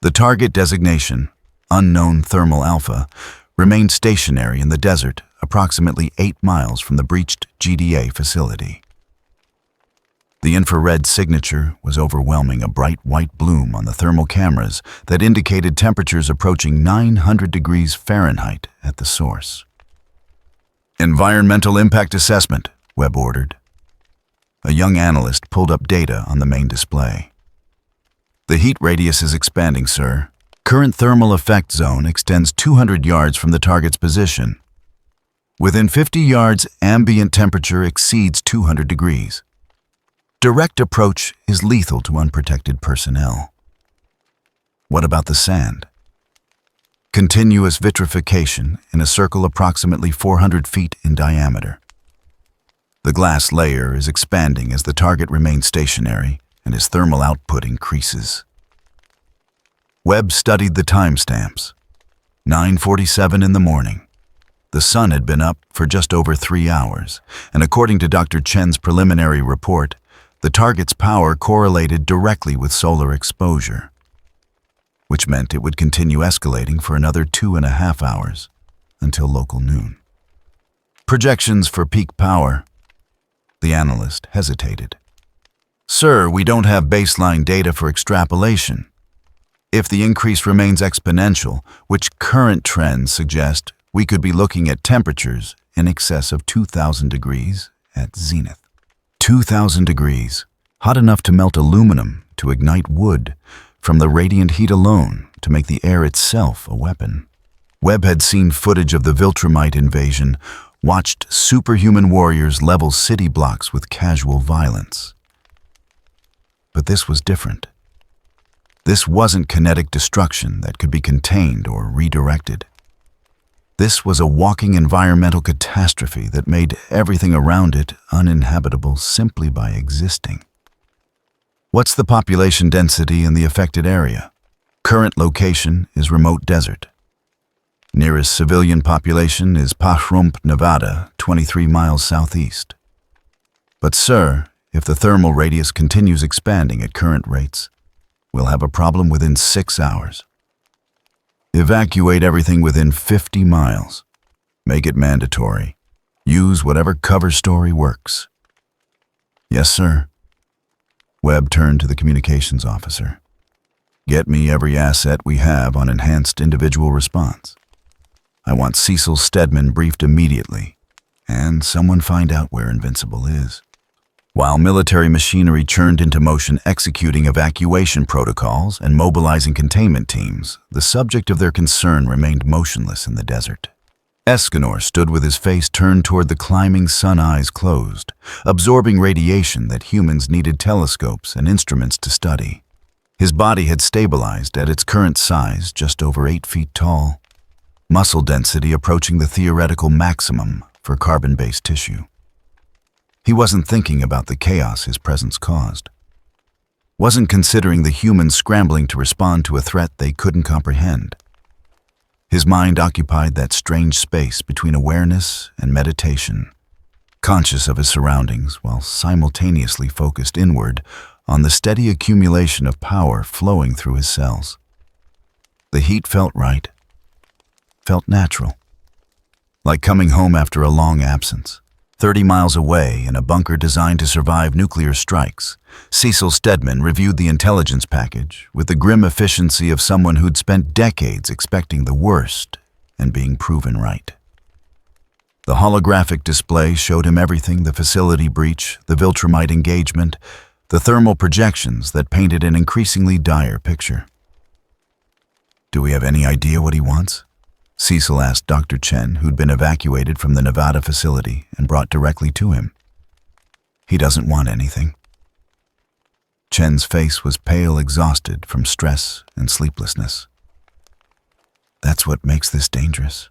The target designation, Unknown Thermal Alpha, remained stationary in the desert approximately 8 miles from the breached GDA facility. The infrared signature was overwhelming, a bright white bloom on the thermal cameras that indicated temperatures approaching 900 degrees Fahrenheit at the source. "Environmental impact assessment," Webb ordered. A young analyst pulled up data on the main display. "The heat radius is expanding, sir. Current thermal effect zone extends 200 yards from the target's position. Within 50 yards, ambient temperature exceeds 200 degrees. Direct approach is lethal to unprotected personnel." What about the sand? Continuous vitrification in a circle approximately 400 feet in diameter. The glass layer is expanding as the target remains stationary and his thermal output increases. Webb studied the timestamps. 9:47 in the morning. The sun had been up for just over 3 hours, and according to Dr. Chen's preliminary report, the target's power correlated directly with solar exposure, which meant it would continue escalating for another 2.5 hours until local noon. Projections for peak power. The analyst hesitated. "Sir, we don't have baseline data for extrapolation. If the increase remains exponential, which current trends suggest, we could be looking at temperatures in excess of 2,000 degrees at zenith." 2,000 degrees, hot enough to melt aluminum, to ignite wood, from the radiant heat alone to make the air itself a weapon. Webb had seen footage of the Viltrumite invasion, watched superhuman warriors level city blocks with casual violence. But this was different. This wasn't kinetic destruction that could be contained or redirected. This was a walking environmental catastrophe that made everything around it uninhabitable simply by existing. What's the population density in the affected area? Current location is remote desert. Nearest civilian population is Pahrump, Nevada, 23 miles southeast. But sir, if the thermal radius continues expanding at current rates, we'll have a problem within 6 hours. Evacuate everything within 50 miles. Make it mandatory. Use whatever cover story works. Yes, sir. Webb turned to the communications officer. Get me every asset we have on enhanced individual response. I want Cecil Stedman briefed immediately, and someone find out where Invincible is. While military machinery churned into motion executing evacuation protocols and mobilizing containment teams, the subject of their concern remained motionless in the desert. Escanor stood with his face turned toward the climbing sun, eyes closed, absorbing radiation that humans needed telescopes and instruments to study. His body had stabilized at its current size, just over 8 feet tall, muscle density approaching the theoretical maximum for carbon-based tissue. He wasn't thinking about the chaos his presence caused. wasn't considering the humans scrambling to respond to a threat they couldn't comprehend. His mind occupied that strange space between awareness and meditation, conscious of his surroundings while simultaneously focused inward on the steady accumulation of power flowing through his cells. The heat felt right, felt natural, like coming home after a long absence. 30 miles away, in a bunker designed to survive nuclear strikes, Cecil Stedman reviewed the intelligence package with the grim efficiency of someone who'd spent decades expecting the worst and being proven right. The holographic display showed him everything: the facility breach, the Viltrumite engagement, the thermal projections that painted an increasingly dire picture. "Do we have any idea what he wants?" Cecil asked Dr. Chen, who'd been evacuated from the Nevada facility and brought directly to him. "He doesn't want anything." Chen's face was pale, exhausted from stress and sleeplessness. "That's what makes this dangerous.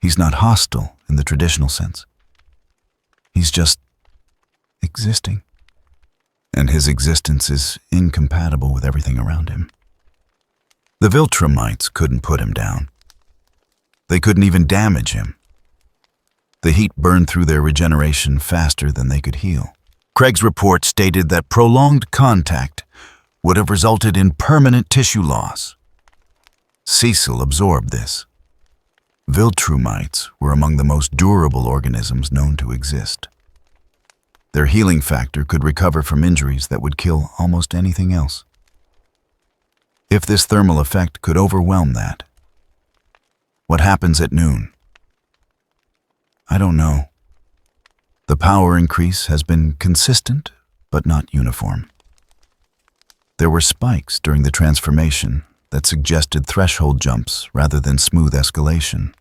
He's not hostile in the traditional sense. He's just existing. And his existence is incompatible with everything around him." The Viltrumites couldn't put him down. They couldn't even damage him. The heat burned through their regeneration faster than they could heal. Craig's report stated that prolonged contact would have resulted in permanent tissue loss. Cecil absorbed this. Viltrumites were among the most durable organisms known to exist. Their healing factor could recover from injuries that would kill almost anything else. If this thermal effect could overwhelm that, what happens at noon? I don't know. The power increase has been consistent, but not uniform. There were spikes during the transformation that suggested threshold jumps rather than smooth escalation.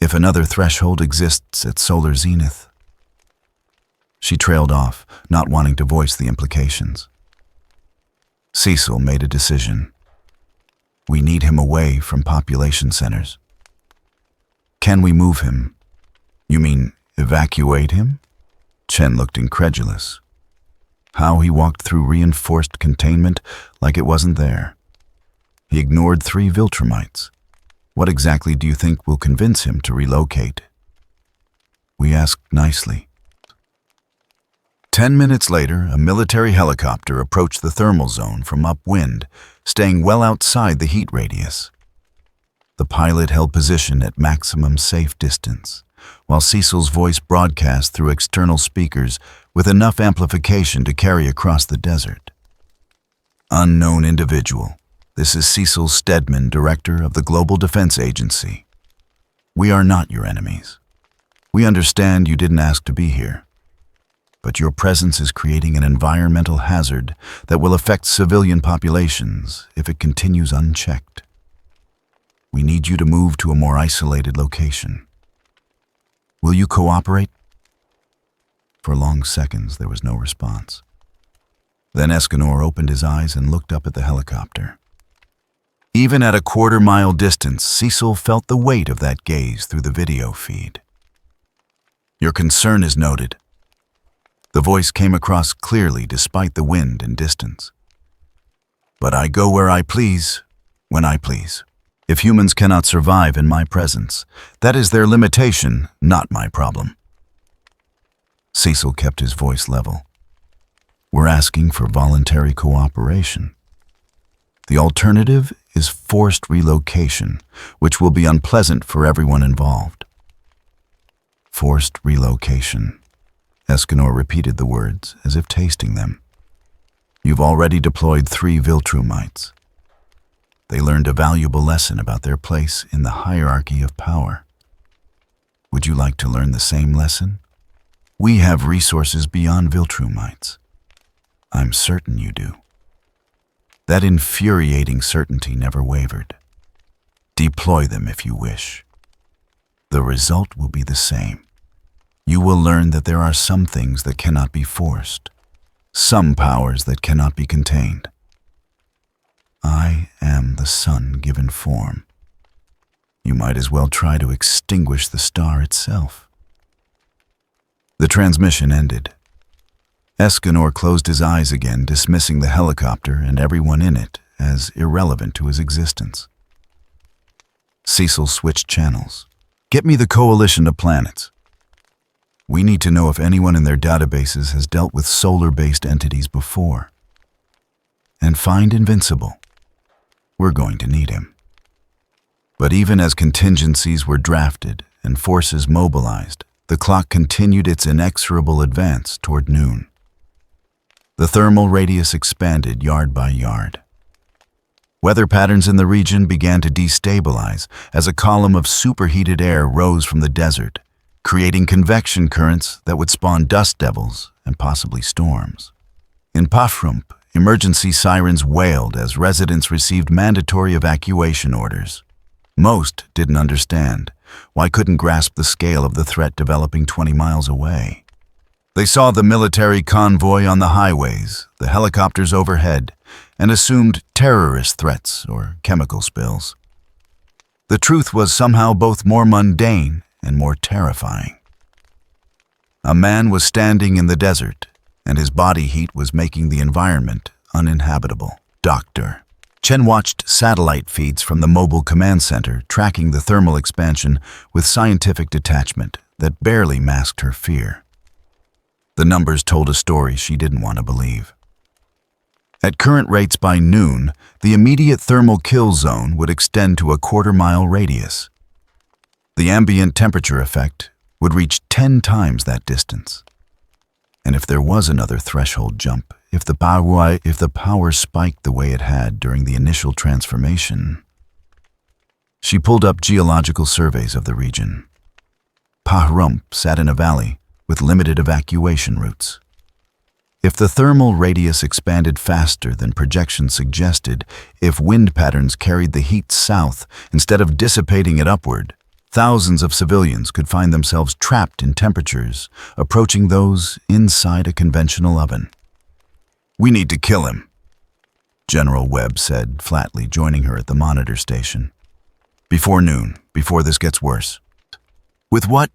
If another threshold exists at solar zenith. She trailed off, not wanting to voice the implications. Cecil made a decision. We need him away from population centers. Can we move him? You mean evacuate him? Chen looked incredulous. How he walked through reinforced containment like it wasn't there. He ignored 3 Viltrumites. What exactly do you think will convince him to relocate? We asked nicely. 10 minutes later, a military helicopter approached the thermal zone from upwind, staying well outside the heat radius. The pilot held position at maximum safe distance, while Cecil's voice broadcast through external speakers with enough amplification to carry across the desert. Unknown individual. This is Cecil Stedman, Director of the Global Defense Agency. We are not your enemies. We understand you didn't ask to be here. But your presence is creating an environmental hazard that will affect civilian populations if it continues unchecked. We need you to move to a more isolated location. Will you cooperate? For long seconds, there was no response. Then Escanor opened his eyes and looked up at the helicopter. Even at a quarter-mile distance, Cecil felt the weight of that gaze through the video feed. Your concern is noted. The voice came across clearly despite the wind and distance. But I go where I please, when I please. If humans cannot survive in my presence, that is their limitation, not my problem. Cecil kept his voice level. We're asking for voluntary cooperation. The alternative is forced relocation, which will be unpleasant for everyone involved. Forced relocation. Escanor repeated the words as if tasting them. You've already deployed 3 Viltrumites. They learned a valuable lesson about their place in the hierarchy of power. Would you like to learn the same lesson? We have resources beyond Viltrumites. I'm certain you do. That infuriating certainty never wavered. Deploy them if you wish. The result will be the same. You will learn that there are some things that cannot be forced, some powers that cannot be contained. I am the sun given form. You might as well try to extinguish the star itself. The transmission ended. Escanor closed his eyes again, dismissing the helicopter and everyone in it as irrelevant to his existence. Cecil switched channels. "Get me the coalition of planets. We need to know if anyone in their databases has dealt with solar-based entities before. And find Invincible. We're going to need him." But even as contingencies were drafted and forces mobilized, the clock continued its inexorable advance toward noon. The thermal radius expanded yard by yard. Weather patterns in the region began to destabilize as a column of superheated air rose from the desert, creating convection currents that would spawn dust devils and possibly storms. In Pafrump, emergency sirens wailed as residents received mandatory evacuation orders. Most didn't understand. Why couldn't grasp the scale of the threat developing 20 miles away? They saw the military convoy on the highways, the helicopters overhead, and assumed terrorist threats or chemical spills. The truth was somehow both more mundane and more terrifying. A man was standing in the desert, and his body heat was making the environment uninhabitable. Dr. Chen watched satellite feeds from the mobile command center, tracking the thermal expansion with scientific detachment that barely masked her fear. The numbers told a story she didn't want to believe. At current rates by noon, the immediate thermal kill zone would extend to a quarter-mile radius. The ambient temperature effect would reach 10 times that distance. And if there was another threshold jump, if the power spiked the way it had during the initial transformation. She pulled up geological surveys of the region. Pahrump sat in a valley with limited evacuation routes. If the thermal radius expanded faster than projections suggested, if wind patterns carried the heat south instead of dissipating it upward, thousands of civilians could find themselves trapped in temperatures approaching those inside a conventional oven. "We need to kill him," General Webb said flatly, joining her at the monitor station. "Before noon, before this gets worse." "With what?"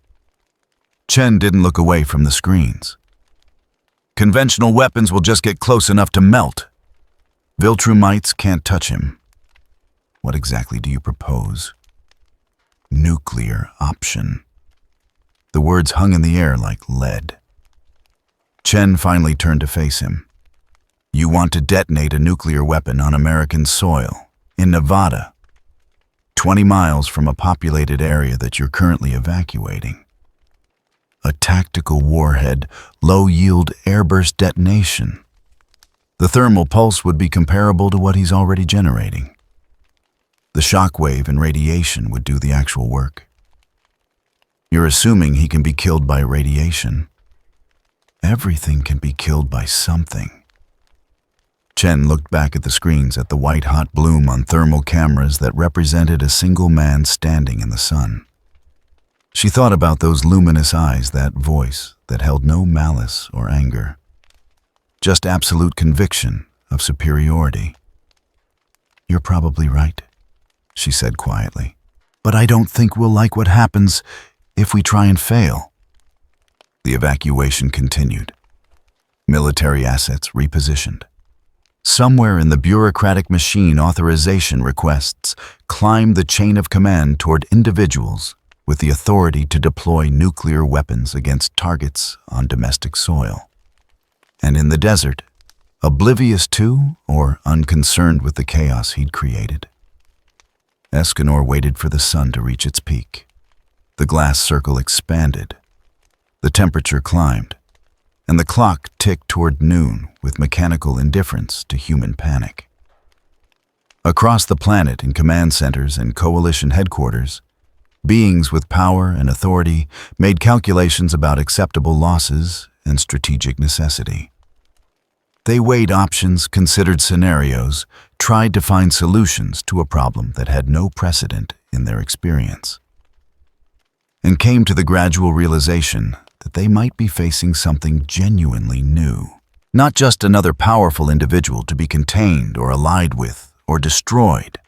Chen didn't look away from the screens. "Conventional weapons will just get close enough to melt. Viltrumites can't touch him." "What exactly do you propose?" "Nuclear option." The words hung in the air like lead. Chen finally turned to face him. "You want to detonate a nuclear weapon on American soil, in Nevada, 20 miles from a populated area that you're currently evacuating. A tactical warhead, low-yield airburst detonation. The thermal pulse would be comparable to what he's already generating. The shockwave and radiation would do the actual work. You're assuming he can be killed by radiation. Everything can be killed by something." Chen looked back at the screens at the white-hot bloom on thermal cameras that represented a single man standing in the sun. She thought about those luminous eyes, that voice that held no malice or anger, just absolute conviction of superiority. "You're probably right," she said quietly. "But I don't think we'll like what happens if we try and fail." The evacuation continued. Military assets repositioned. Somewhere in the bureaucratic machine, authorization requests climbed the chain of command toward individuals with the authority to deploy nuclear weapons against targets on domestic soil. And in the desert, oblivious to or unconcerned with the chaos he'd created, Escanor waited for the sun to reach its peak. The glass circle expanded. The temperature climbed, and the clock ticked toward noon with mechanical indifference to human panic. Across the planet, in command centers and coalition headquarters, beings with power and authority made calculations about acceptable losses and strategic necessity. They weighed options, considered scenarios, tried to find solutions to a problem that had no precedent in their experience, and came to the gradual realization that they might be facing something genuinely new. Not just another powerful individual to be contained or allied with or destroyed,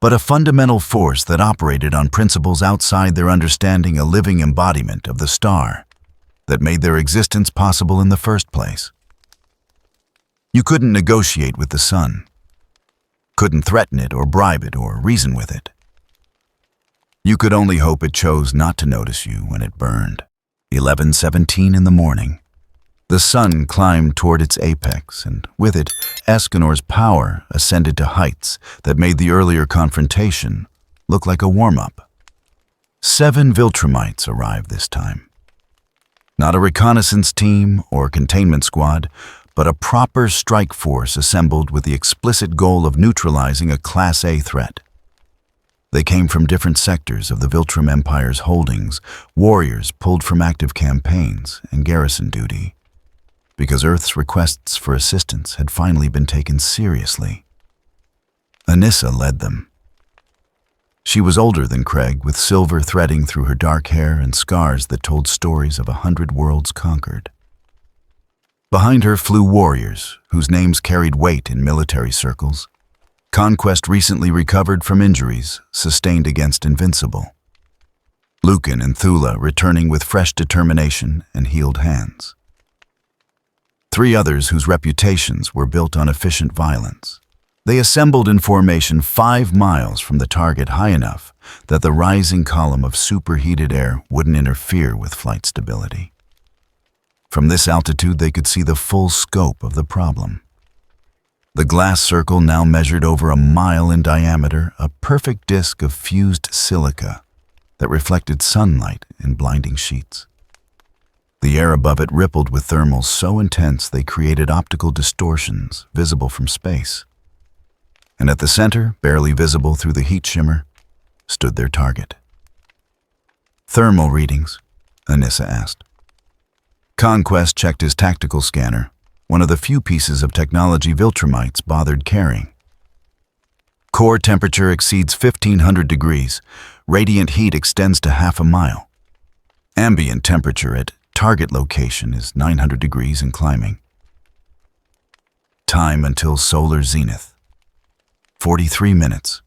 but a fundamental force that operated on principles outside their understanding, a living embodiment of the star that made their existence possible in the first place. You couldn't negotiate with the sun, couldn't threaten it or bribe it or reason with it. You could only hope it chose not to notice you when it burned. 11:17 in the morning. The sun climbed toward its apex, and with it, Escanor's power ascended to heights that made the earlier confrontation look like a warm-up. 7 Viltrumites arrived this time. Not a reconnaissance team or containment squad, but a proper strike force assembled with the explicit goal of neutralizing a Class A threat. They came from different sectors of the Viltrum Empire's holdings, warriors pulled from active campaigns and garrison duty, because Earth's requests for assistance had finally been taken seriously. Anissa led them. She was older than Craig, with silver threading through her dark hair and scars that told stories of 100 worlds conquered. Behind her flew warriors, whose names carried weight in military circles. Conquest recently recovered from injuries sustained against Invincible. Lucan and Thula returning with fresh determination and healed hands. 3 others whose reputations were built on efficient violence. They assembled in formation 5 miles from the target, high enough that the rising column of superheated air wouldn't interfere with flight stability. From this altitude, they could see the full scope of the problem. The glass circle now measured over a mile in diameter, a perfect disk of fused silica that reflected sunlight in blinding sheets. The air above it rippled with thermals so intense they created optical distortions visible from space. And at the center, barely visible through the heat shimmer, stood their target. "Thermal readings?" Anissa asked. Conquest checked his tactical scanner, one of the few pieces of technology Viltrumites bothered carrying. Core temperature exceeds 1500 degrees. Radiant heat extends to half a mile. Ambient temperature at target location is 900 degrees and climbing. Time until solar zenith: 43 minutes.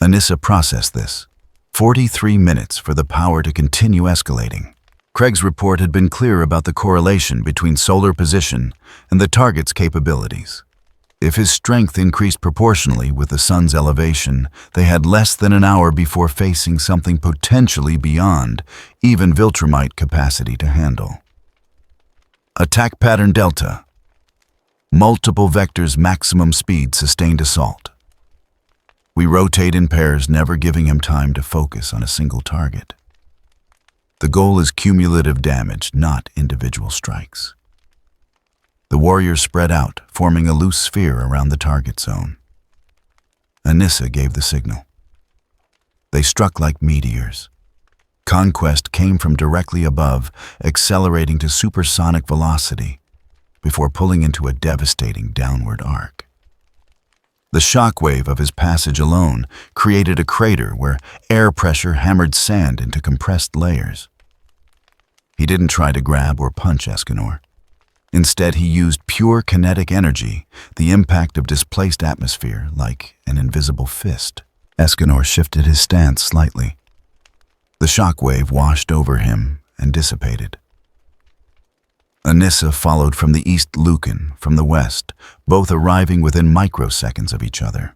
Anissa processed this. 43 minutes for the power to continue escalating. Craig's report had been clear about the correlation between solar position and the target's capabilities. If his strength increased proportionally with the sun's elevation, they had less than an hour before facing something potentially beyond even Viltrumite capacity to handle. Attack pattern Delta. Multiple vectors, maximum speed, sustained assault. We rotate in pairs, never giving him time to focus on a single target. The goal is cumulative damage, not individual strikes. The warriors spread out, forming a loose sphere around the target zone. Anissa gave the signal. They struck like meteors. Conquest came from directly above, accelerating to supersonic velocity before pulling into a devastating downward arc. The shockwave of his passage alone created a crater where air pressure hammered sand into compressed layers. He didn't try to grab or punch Escanor. Instead, he used pure kinetic energy, the impact of displaced atmosphere, like an invisible fist. Escanor shifted his stance slightly. The shockwave washed over him and dissipated. Anissa followed from the east, Lucan from the west, both arriving within microseconds of each other.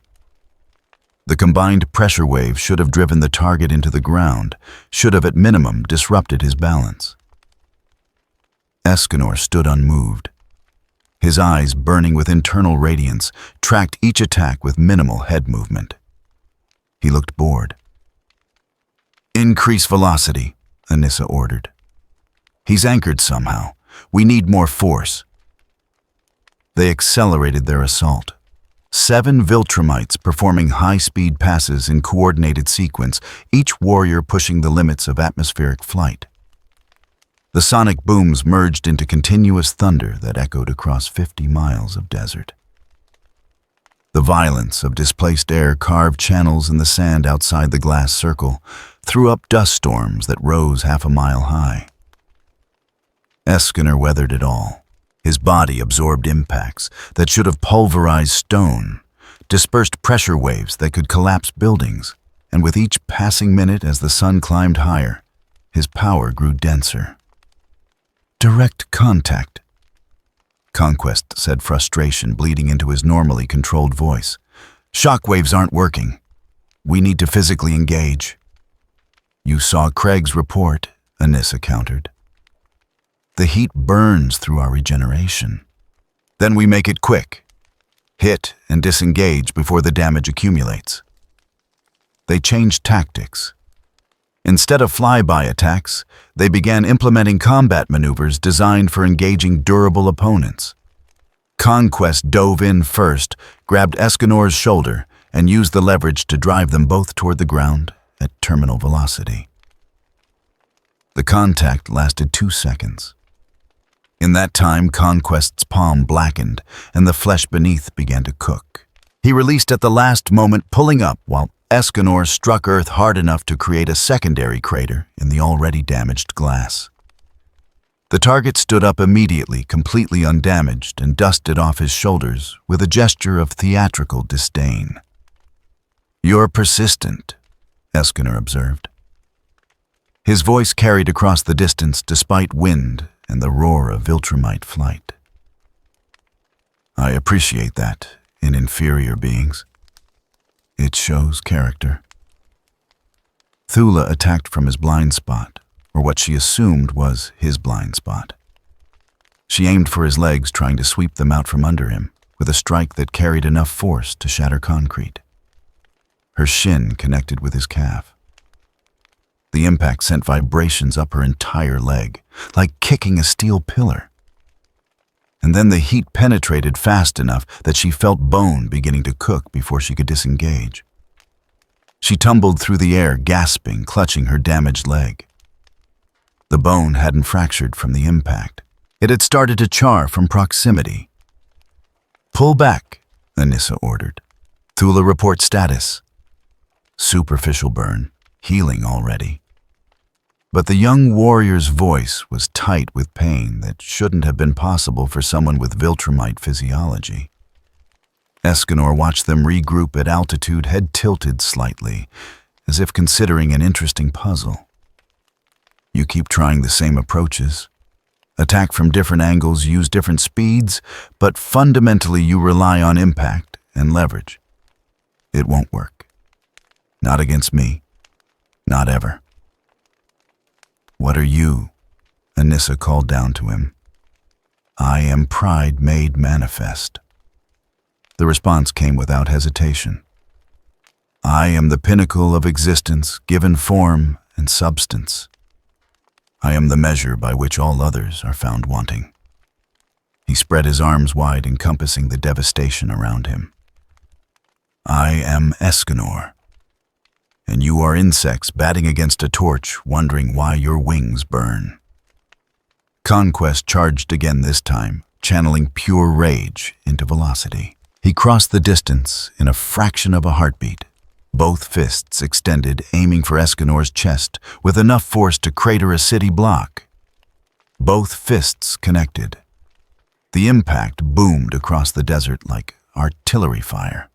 The combined pressure wave should have driven the target into the ground, should have at minimum disrupted his balance. Escanor stood unmoved. His eyes, burning with internal radiance, tracked each attack with minimal head movement. He looked bored. "Increase velocity," Anissa ordered. "He's anchored somehow. We need more force." They accelerated their assault. 7 Viltrumites performing high-speed passes in coordinated sequence, each warrior pushing the limits of atmospheric flight. The sonic booms merged into continuous thunder that echoed across 50 miles of desert. The violence of displaced air carved channels in the sand outside the glass circle, threw up dust storms that rose half a mile high. Escanor weathered it all. His body absorbed impacts that should have pulverized stone, dispersed pressure waves that could collapse buildings, and with each passing minute as the sun climbed higher, his power grew denser. Direct contact. Conquest said, frustration bleeding into his normally controlled voice. Shockwaves aren't working. We need to physically engage. You saw Craig's report, Anissa countered. The heat burns through our regeneration. Then we make it quick. Hit and disengage before the damage accumulates. They changed tactics. Instead of flyby attacks, they began implementing combat maneuvers designed for engaging durable opponents. Conquest dove in first, grabbed Escanor's shoulder, and used the leverage to drive them both toward the ground at terminal velocity. The contact lasted 2 seconds. In that time, Conquest's palm blackened, and the flesh beneath began to cook. He released at the last moment, pulling up, while Escanor struck Earth hard enough to create a secondary crater in the already damaged glass. The target stood up immediately, completely undamaged, and dusted off his shoulders with a gesture of theatrical disdain. "You're persistent," Escanor observed. His voice carried across the distance despite wind and the roar of Viltrumite flight. "I appreciate that in inferior beings. It shows character." Thula attacked from his blind spot, or what she assumed was his blind spot. She aimed for his legs, trying to sweep them out from under him, with a strike that carried enough force to shatter concrete. Her shin connected with his calf. The impact sent vibrations up her entire leg, like kicking a steel pillar. And then the heat penetrated fast enough that she felt bone beginning to cook before she could disengage. She tumbled through the air, gasping, clutching her damaged leg. The bone hadn't fractured from the impact. It had started to char from proximity. "Pull back," Anissa ordered. "Thula, report status." Superficial burn, healing already. But the young warrior's voice was tight with pain that shouldn't have been possible for someone with Viltrumite physiology. Escanor watched them regroup at altitude, head tilted slightly, as if considering an interesting puzzle. "You keep trying the same approaches. Attack from different angles, use different speeds, but fundamentally you rely on impact and leverage. It won't work. Not against me. Not ever." "What are you?" Anissa called down to him. "I am pride made manifest." The response came without hesitation. "I am the pinnacle of existence, given form and substance. I am the measure by which all others are found wanting." He spread his arms wide, encompassing the devastation around him. "I am Escanor. And you are insects batting against a torch, wondering why your wings burn." Conquest charged again this time, channeling pure rage into velocity. He crossed the distance in a fraction of a heartbeat, both fists extended, aiming for Escanor's chest, with enough force to crater a city block. Both fists connected. The impact boomed across the desert like artillery fire.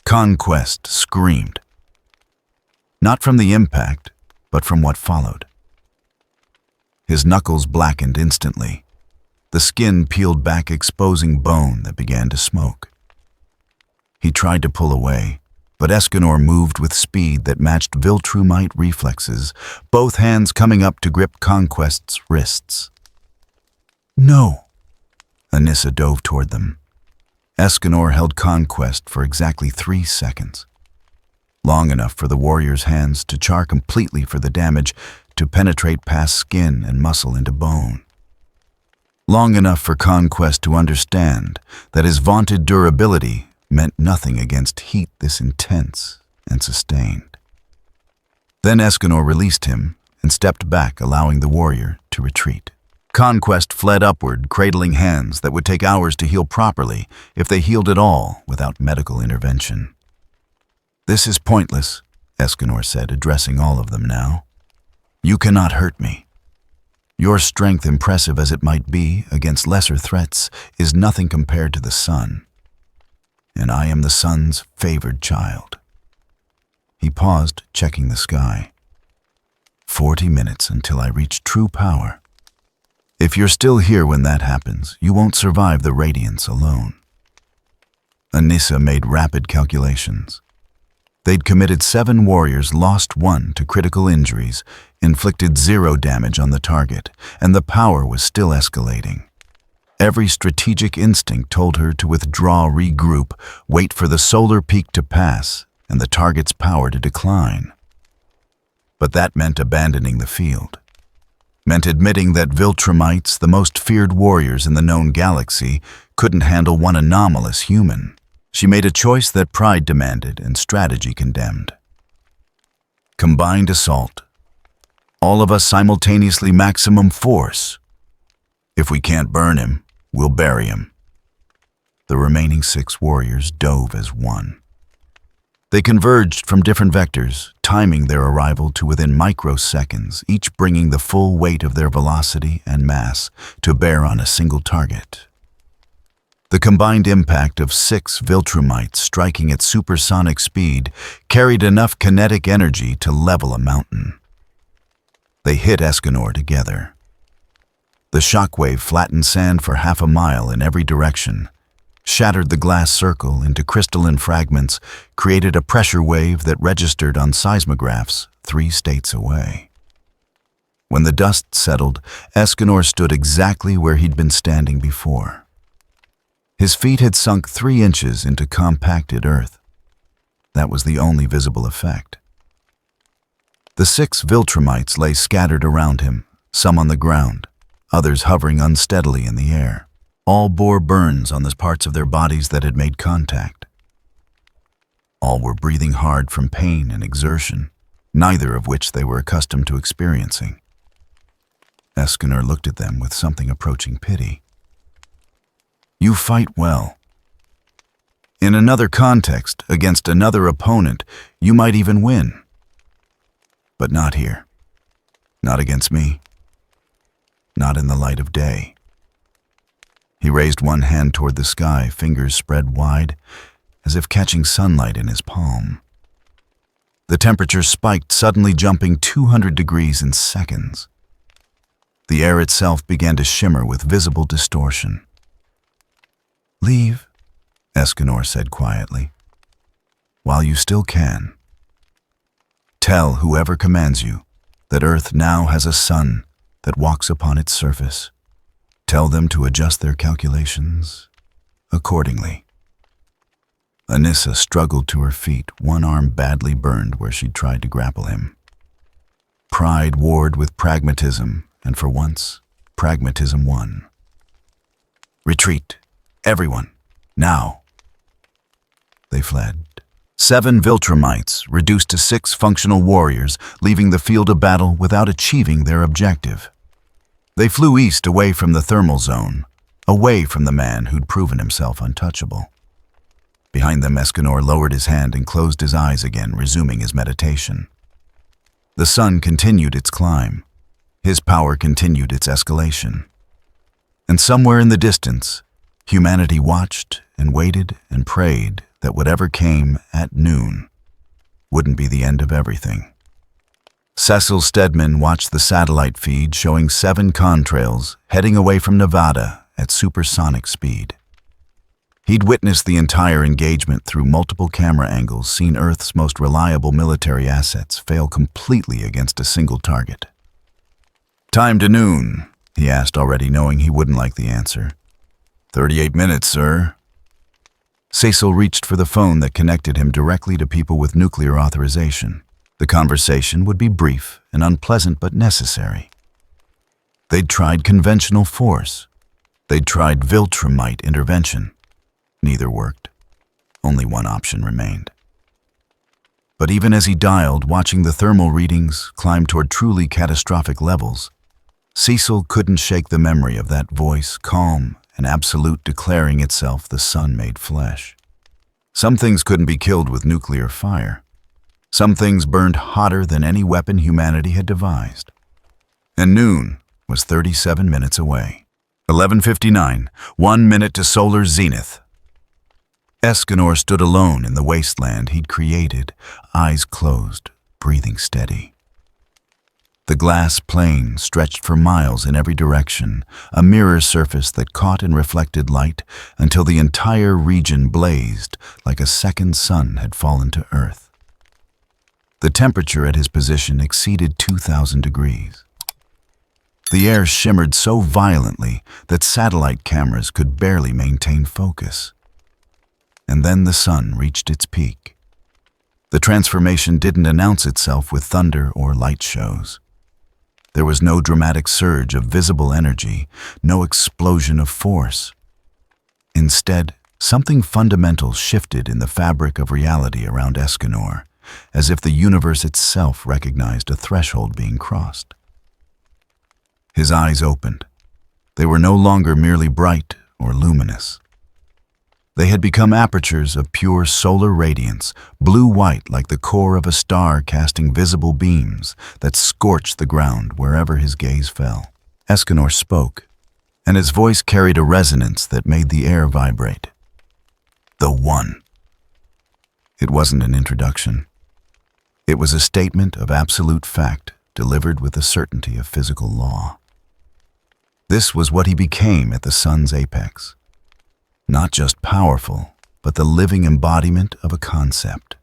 Conquest screamed. Not from the impact, but from what followed. His knuckles blackened instantly. The skin peeled back, exposing bone that began to smoke. He tried to pull away, but Escanor moved with speed that matched Viltrumite reflexes, both hands coming up to grip Conquest's wrists. "No!" Anissa dove toward them. Escanor held Conquest for exactly 3 seconds. Long enough for the warrior's hands to char completely for the damage to penetrate past skin and muscle into bone. Long enough for Conquest to understand that his vaunted durability meant nothing against heat this intense and sustained. Then Escanor released him and stepped back, allowing the warrior to retreat. Conquest fled upward, cradling hands that would take hours to heal properly, if they healed at all, without medical intervention. "This is pointless," Escanor said, addressing all of them now. "You cannot hurt me. Your strength, impressive as it might be against lesser threats, is nothing compared to the sun. And I am the sun's favored child." He paused, checking the sky. 40 minutes until I reach true power. If you're still here when that happens, you won't survive the radiance alone. Anissa made rapid calculations. They'd committed 7 warriors, lost 1 to critical injuries, inflicted 0 damage on the target, and the power was still escalating. Every strategic instinct told her to withdraw, regroup, wait for the solar peak to pass and the target's power to decline. But that meant abandoning the field. Meant admitting that Viltrumites, the most feared warriors in the known galaxy, couldn't handle one anomalous human. She made a choice that pride demanded and strategy condemned. Combined assault. All of us simultaneously, maximum force. If we can't burn him, we'll bury him. The remaining 6 warriors dove as one. They converged from different vectors, timing their arrival to within microseconds, each bringing the full weight of their velocity and mass to bear on a single target. The combined impact of 6 Viltrumites striking at supersonic speed carried enough kinetic energy to level a mountain. They hit Escanor together. The shockwave flattened sand for half a mile in every direction, shattered the glass circle into crystalline fragments, created a pressure wave that registered on seismographs 3 states away. When the dust settled, Escanor stood exactly where he'd been standing before. His feet had sunk 3 inches into compacted earth. That was the only visible effect. The 6 Viltrumites lay scattered around him, some on the ground, others hovering unsteadily in the air. All bore burns on the parts of their bodies that had made contact. All were breathing hard from pain and exertion, neither of which they were accustomed to experiencing. Escanor looked at them with something approaching pity. You fight well. In another context, against another opponent, you might even win. But not here. Not against me. Not in the light of day. He raised one hand toward the sky, fingers spread wide, as if catching sunlight in his palm. The temperature spiked, suddenly jumping 200 degrees in seconds. The air itself began to shimmer with visible distortion. Leave, Escanor said quietly, while you still can. Tell whoever commands you that Earth now has a sun that walks upon its surface. Tell them to adjust their calculations accordingly. Anissa struggled to her feet, one arm badly burned where she'd tried to grapple him. Pride warred with pragmatism, and for once, pragmatism won. Retreat, everyone, now. They fled. 7 Viltrumites, reduced to 6 functional warriors, leaving the field of battle without achieving their objective. They flew east, away from the thermal zone, away from the man who'd proven himself untouchable. Behind them, Escanor lowered his hand and closed his eyes again, resuming his meditation. The sun continued its climb. His power continued its escalation. And somewhere in the distance, humanity watched and waited and prayed that whatever came at noon wouldn't be the end of everything. Cecil Stedman watched the satellite feed showing 7 contrails heading away from Nevada at supersonic speed. He'd witnessed the entire engagement through multiple camera angles, seen Earth's most reliable military assets fail completely against a single target. Time to noon, he asked, already knowing he wouldn't like the answer. 38 minutes, sir. Cecil reached for the phone that connected him directly to people with nuclear authorization. The conversation would be brief and unpleasant but necessary. They'd tried conventional force. They'd tried Viltrumite intervention. Neither worked. Only one option remained. But even as he dialed, watching the thermal readings climb toward truly catastrophic levels, Cecil couldn't shake the memory of that voice, calm and absolute, declaring itself the sun made flesh. Some things couldn't be killed with nuclear fire. Some things burned hotter than any weapon humanity had devised. And noon was 37 minutes away. 11:59, 1 minute to solar zenith. Escanor stood alone in the wasteland he'd created, eyes closed, breathing steady. The glass plane stretched for miles in every direction, a mirror surface that caught and reflected light until the entire region blazed like a second sun had fallen to Earth. The temperature at his position exceeded 2,000 degrees. The air shimmered so violently that satellite cameras could barely maintain focus. And then the sun reached its peak. The transformation didn't announce itself with thunder or light shows. There was no dramatic surge of visible energy, no explosion of force. Instead, something fundamental shifted in the fabric of reality around Escanor, as if the universe itself recognized a threshold being crossed. His eyes opened. They were no longer merely bright or luminous. They had become apertures of pure solar radiance, blue-white like the core of a star casting visible beams that scorched the ground wherever his gaze fell. Escanor spoke, and his voice carried a resonance that made the air vibrate. The One. It wasn't an introduction. It was a statement of absolute fact delivered with the certainty of physical law. This was what he became at the sun's apex. Not just powerful, but the living embodiment of a concept.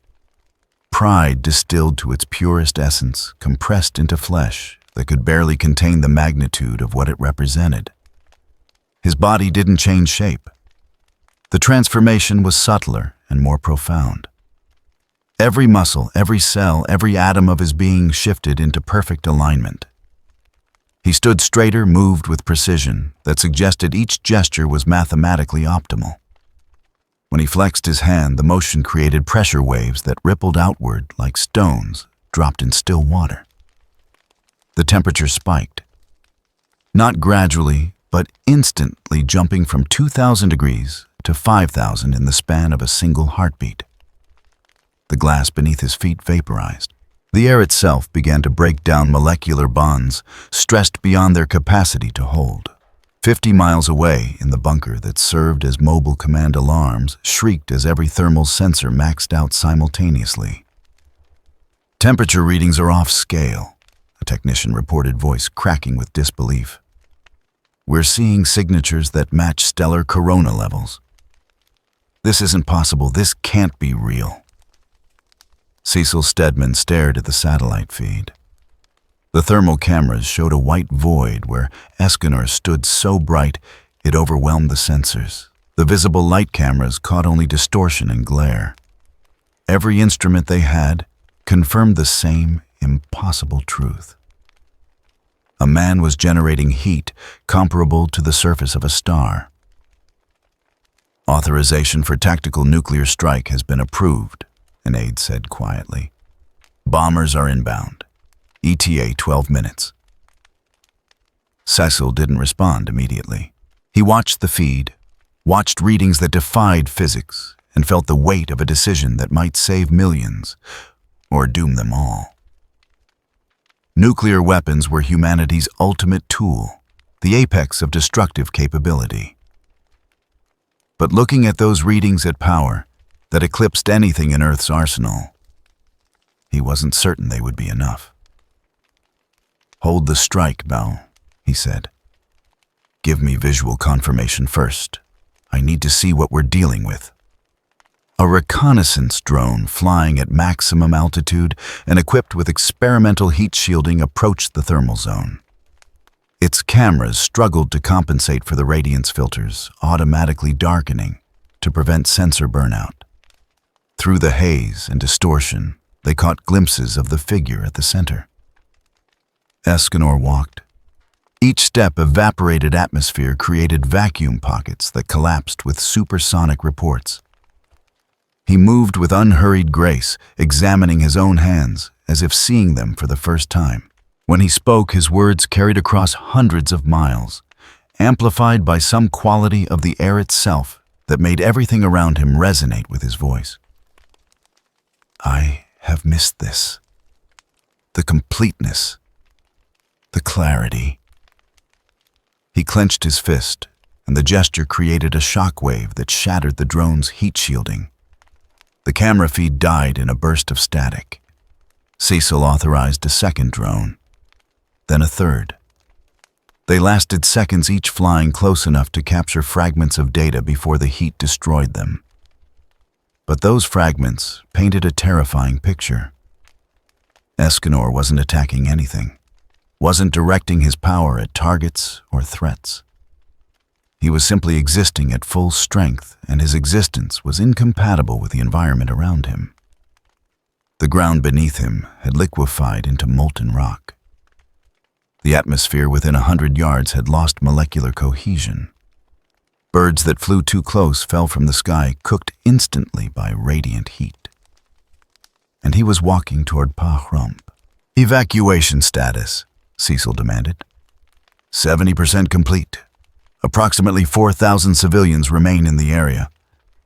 Pride distilled to its purest essence, compressed into flesh that could barely contain the magnitude of what it represented. His body didn't change shape. The transformation was subtler and more profound. Every muscle, every cell, every atom of his being shifted into perfect alignment. He stood straighter, moved with precision that suggested each gesture was mathematically optimal. When he flexed his hand, the motion created pressure waves that rippled outward like stones dropped in still water. The temperature spiked. Not gradually, but instantly, jumping from 2,000 degrees to 5,000 in the span of a single heartbeat. The glass beneath his feet vaporized. The air itself began to break down molecular bonds, stressed beyond their capacity to hold. 50 miles away, in the bunker that served as mobile command alarms, shrieked as every thermal sensor maxed out simultaneously. Temperature readings are off scale, a technician reported, voice cracking with disbelief. We're seeing signatures that match stellar corona levels. This isn't possible. This can't be real. Cecil Stedman stared at the satellite feed. The thermal cameras showed a white void where Escanor stood so bright it overwhelmed the sensors. The visible light cameras caught only distortion and glare. Every instrument they had confirmed the same impossible truth. A man was generating heat comparable to the surface of a star. Authorization for tactical nuclear strike has been approved, an aide said quietly. Bombers are inbound. ETA 12 minutes. Cecil didn't respond immediately. He watched the feed, watched readings that defied physics, and felt the weight of a decision that might save millions or doom them all. Nuclear weapons were humanity's ultimate tool, the apex of destructive capability. But looking at those readings at power that eclipsed anything in Earth's arsenal, he wasn't certain they would be enough. Hold the strike, Bell, he said. Give me visual confirmation first. I need to see what we're dealing with. A reconnaissance drone flying at maximum altitude and equipped with experimental heat shielding approached the thermal zone. Its cameras struggled to compensate for the radiance filters, automatically darkening to prevent sensor burnout. Through the haze and distortion, they caught glimpses of the figure at the center. Escanor walked. Each step evaporated atmosphere created vacuum pockets that collapsed with supersonic reports. He moved with unhurried grace, examining his own hands as if seeing them for the first time. When he spoke, his words carried across hundreds of miles, amplified by some quality of the air itself that made everything around him resonate with his voice. I have missed this. The completeness. The clarity. He clenched his fist, and the gesture created a shockwave that shattered the drone's heat shielding. The camera feed died in a burst of static. Cecil authorized a second drone. then a third. They lasted seconds, each flying close enough to capture fragments of data before the heat destroyed them. But those fragments painted a terrifying picture. Escanor wasn't attacking anything, wasn't directing his power at targets or threats. He was simply existing at full strength, and his existence was incompatible with the environment around him. The ground beneath him had liquefied into molten rock. The atmosphere within 100 yards had lost molecular cohesion. Birds that flew too close fell from the sky, cooked instantly by radiant heat. And he was walking toward Pa-Rump. "Evacuation status," Cecil demanded. 70% complete. Approximately 4,000 civilians remain in the area.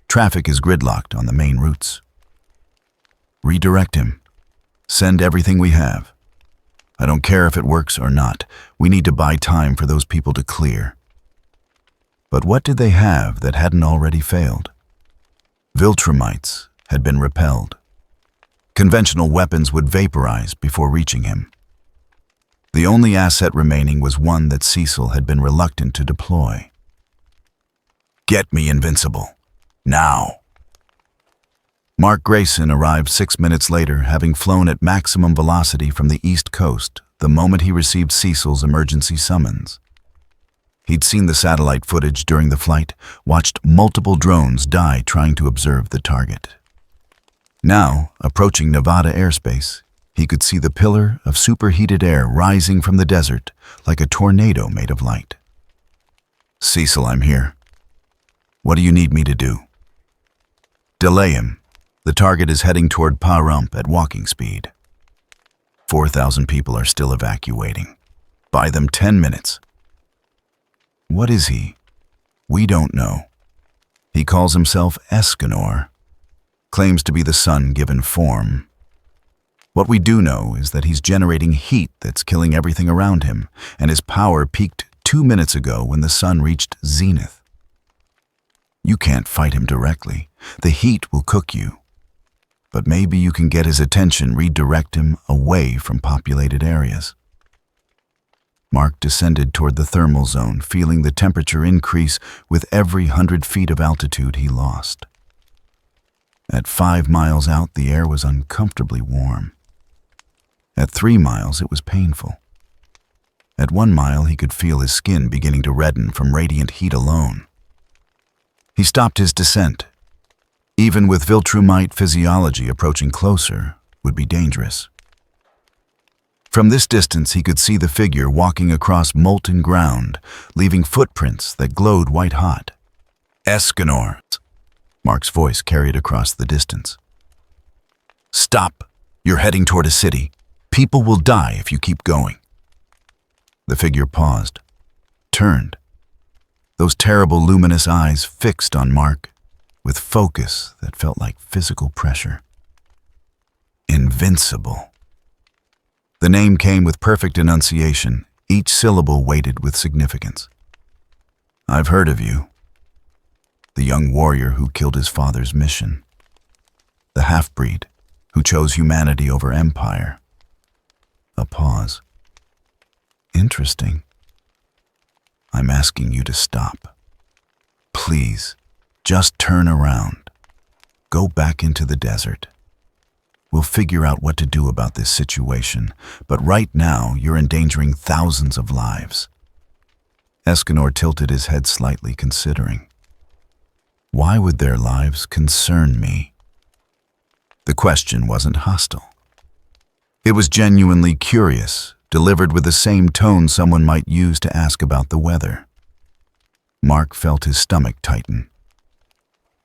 Traffic is gridlocked on the main routes. Redirect him. Send everything we have. I don't care if it works or not. We need to buy time for those people to clear. But what did they have that hadn't already failed? Viltrumites had been repelled. Conventional weapons would vaporize before reaching him. The only asset remaining was one that Cecil had been reluctant to deploy. "Get me Invincible. Now." Mark Grayson arrived 6 minutes later, having flown at maximum velocity from the East Coast the moment he received Cecil's emergency summons. He'd seen the satellite footage during the flight, watched multiple drones die trying to observe the target. Now, approaching Nevada airspace, he could see the pillar of superheated air rising from the desert like a tornado made of light. "Cecil, I'm here. What do you need me to do?" "Delay him. The target is heading toward Pa-Rump at walking speed. 4,000 people are still evacuating. Buy them 10 minutes. "What is he?" "We don't know. He calls himself Escanor. Claims to be the sun given form. What we do know is that he's generating heat that's killing everything around him, and his power peaked 2 minutes ago when the sun reached zenith. You can't fight him directly. The heat will cook you. But maybe you can get his attention, redirect him away from populated areas." Mark descended toward the thermal zone, feeling the temperature increase with every 100 feet of altitude he lost. At 5 miles out, the air was uncomfortably warm. At 3 miles, it was painful. At 1 mile, he could feel his skin beginning to redden from radiant heat alone. He stopped his descent. Even with Viltrumite physiology, approaching closer would be dangerous. From this distance, he could see the figure walking across molten ground, leaving footprints that glowed white-hot. "Escanor," Mark's voice carried across the distance. "Stop. You're heading toward a city. People will die if you keep going." The figure paused, turned, those terrible luminous eyes fixed on Mark, with focus that felt like physical pressure. Invincible. The name came with perfect enunciation, each syllable weighted with significance. "I've heard of you. The young warrior who killed his father's mission. The half-breed who chose humanity over empire." A pause. "Interesting. I'm asking you to stop. Please, just turn around. Go back into the desert. We'll figure out what to do about this situation, but right now you're endangering thousands of lives." Escanor tilted his head slightly, considering. Why would their lives concern me? The question wasn't hostile. It was genuinely curious, delivered with the same tone someone might use to ask about the weather. Mark felt his stomach tighten.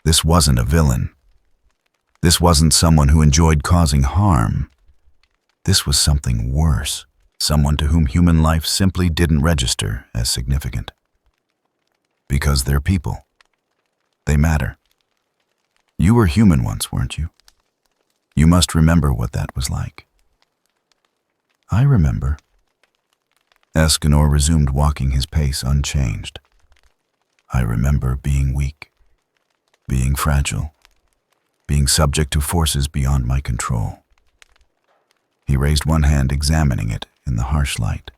This wasn't a villain. This wasn't someone who enjoyed causing harm. This was something worse, someone to whom human life simply didn't register as significant. Because they're people. They matter. You were human once, weren't you? You must remember what that was like. I remember. Escanor resumed walking, his pace unchanged. I remember being weak, being fragile, being subject to forces beyond my control. He raised one hand, examining it in the harsh light.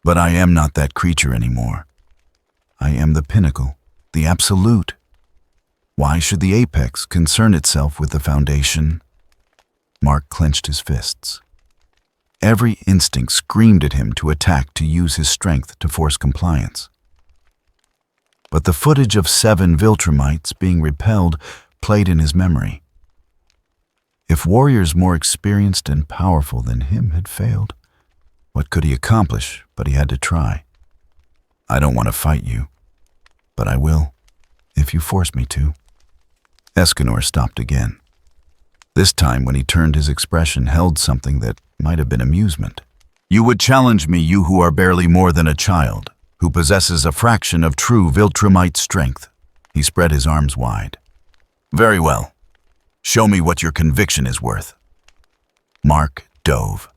But I am not that creature anymore. I am the pinnacle, the absolute. Why should the apex concern itself with the foundation? Mark clenched his fists. Every instinct screamed at him to attack, to use his strength to force compliance. But the footage of 7 Viltrumites being repelled played in his memory. If warriors more experienced and powerful than him had failed, what could he accomplish? But he had to try. I don't want to fight you, but I will, if you force me to. Escanor stopped again. This time, when he turned, his expression held something that might have been amusement. You would challenge me, you who are barely more than a child, who possesses a fraction of true Viltrumite strength. He spread his arms wide. Very well. Show me what your conviction is worth. Mark dove.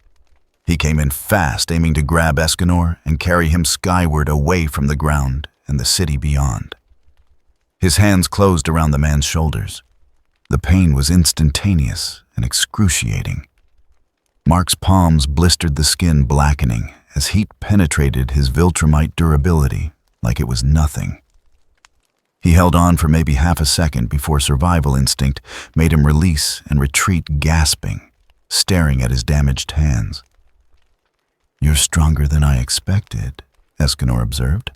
He came in fast, aiming to grab Escanor and carry him skyward away from the ground and the city beyond. His hands closed around the man's shoulders. The pain was instantaneous and excruciating. Mark's palms blistered the skin, blackening as heat penetrated his Viltrumite durability like it was nothing. He held on for maybe half a second before survival instinct made him release and retreat, gasping, staring at his damaged hands. You're stronger than I expected, Escanor observed.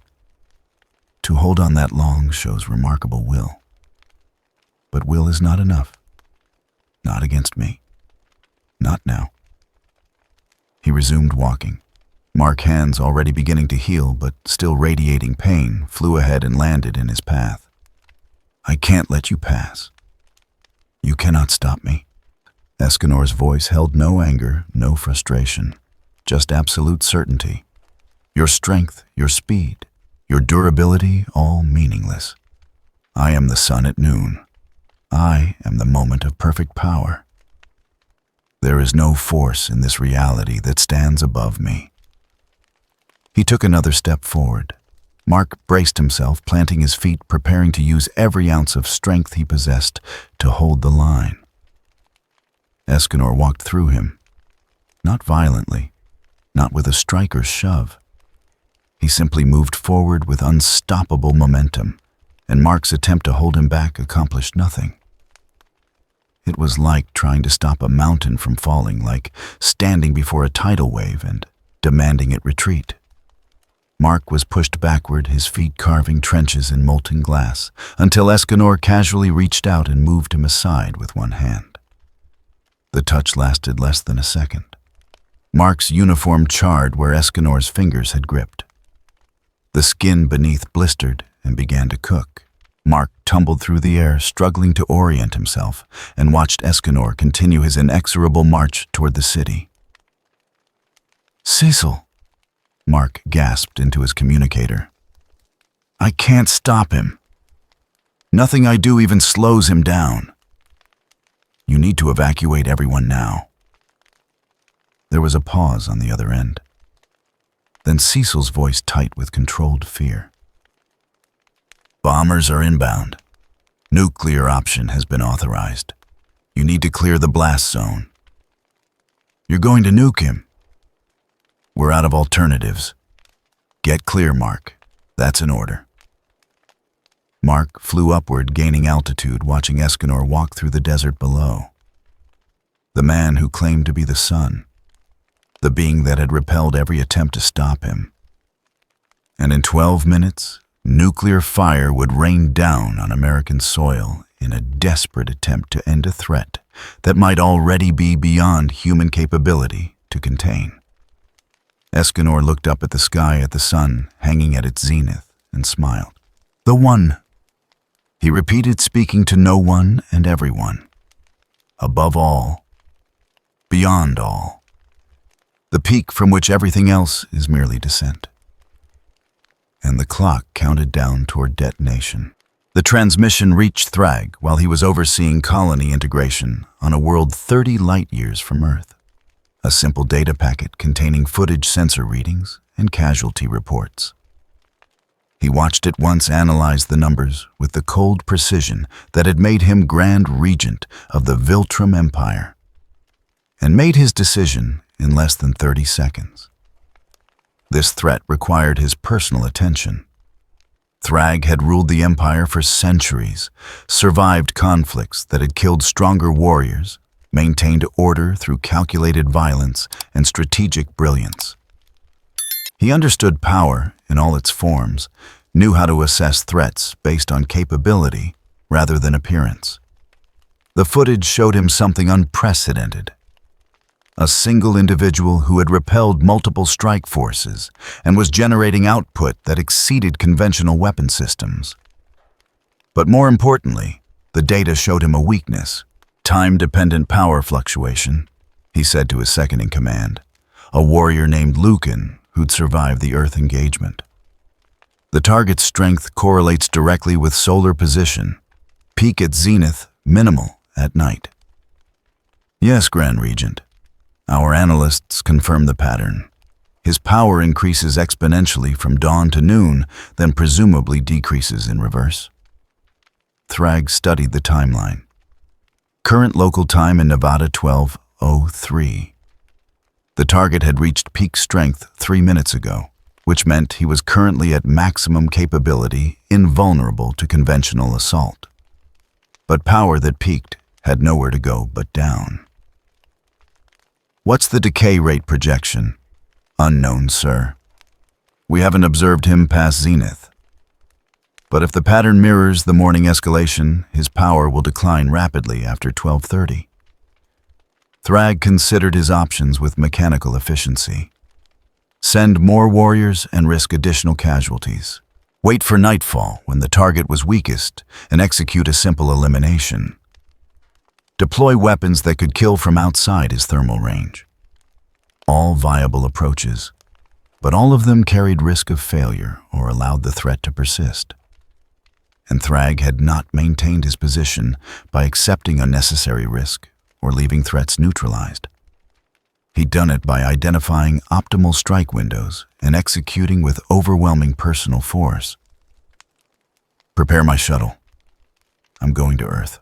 To hold on that long shows remarkable will. But will is not enough. Not against me. Not now. He resumed walking. Mark's hands, already beginning to heal but still radiating pain, flew ahead and landed in his path. I can't let you pass. You cannot stop me. Escanor's voice held no anger, no frustration, just absolute certainty. Your strength, your speed, your durability, all meaningless. I am the sun at noon. I am the moment of perfect power. There is no force in this reality that stands above me. He took another step forward. Mark braced himself, planting his feet, preparing to use every ounce of strength he possessed to hold the line. Escanor walked through him, not violently, not with a striker's shove. He simply moved forward with unstoppable momentum, and Mark's attempt to hold him back accomplished nothing. It was like trying to stop a mountain from falling, like standing before a tidal wave and demanding it retreat. Mark was pushed backward, his feet carving trenches in molten glass, until Escanor casually reached out and moved him aside with one hand. The touch lasted less than a second. Mark's uniform charred where Escanor's fingers had gripped. The skin beneath blistered and began to cook. Mark tumbled through the air, struggling to orient himself, and watched Escanor continue his inexorable march toward the city. Cecil, Mark gasped into his communicator. I can't stop him. Nothing I do even slows him down. You need to evacuate everyone now. There was a pause on the other end. Then Cecil's voice tight with controlled fear. Bombers are inbound. Nuclear option has been authorized. You need to clear the blast zone. You're going to nuke him. We're out of alternatives. Get clear, Mark. That's an order. Mark flew upward, gaining altitude, watching Escanor walk through the desert below. The man who claimed to be the sun. The being that had repelled every attempt to stop him. And in 12 minutes, nuclear fire would rain down on American soil in a desperate attempt to end a threat that might already be beyond human capability to contain. Escanor looked up at the sky, at the sun hanging at its zenith, and smiled. The one, he repeated, speaking to no one and everyone. Above all, beyond all. The peak from which everything else is merely descent. And the clock counted down toward detonation. The transmission reached Thrag while he was overseeing colony integration on a world 30 light-years from Earth. A simple data packet containing footage, sensor readings, and casualty reports. He watched it once analyze the numbers with the cold precision that had made him Grand Regent of the Viltrum Empire, and made his decision in less than 30 seconds. This threat required his personal attention. Thrag had ruled the Empire for centuries, survived conflicts that had killed stronger warriors, maintained order through calculated violence and strategic brilliance. He understood power in all its forms, knew how to assess threats based on capability rather than appearance. The footage showed him something unprecedented. A single individual who had repelled multiple strike forces and was generating output that exceeded conventional weapon systems. But more importantly, the data showed him a weakness: time-dependent power fluctuation, he said to his second-in-command, a warrior named Lucan who'd survived the Earth engagement. The target's strength correlates directly with solar position, peak at zenith, minimal at night. Yes, Grand Regent. Our analysts confirm the pattern. His power increases exponentially from dawn to noon, then presumably decreases in reverse. Thrag studied the timeline. Current local time in Nevada 12:03. The target had reached peak strength 3 minutes ago, which meant he was currently at maximum capability, invulnerable to conventional assault. But power that peaked had nowhere to go but down. What's the decay rate projection? Unknown, sir. We haven't observed him past zenith. But if the pattern mirrors the morning escalation, his power will decline rapidly after 12:30. Thrag considered his options with mechanical efficiency. Send more warriors and risk additional casualties. Wait for nightfall when the target was weakest and execute a simple elimination. Deploy weapons that could kill from outside his thermal range. All viable approaches, but all of them carried risk of failure or allowed the threat to persist. And Thrag had not maintained his position by accepting unnecessary risk or leaving threats neutralized. He'd done it by identifying optimal strike windows and executing with overwhelming personal force. Prepare my shuttle. I'm going to Earth.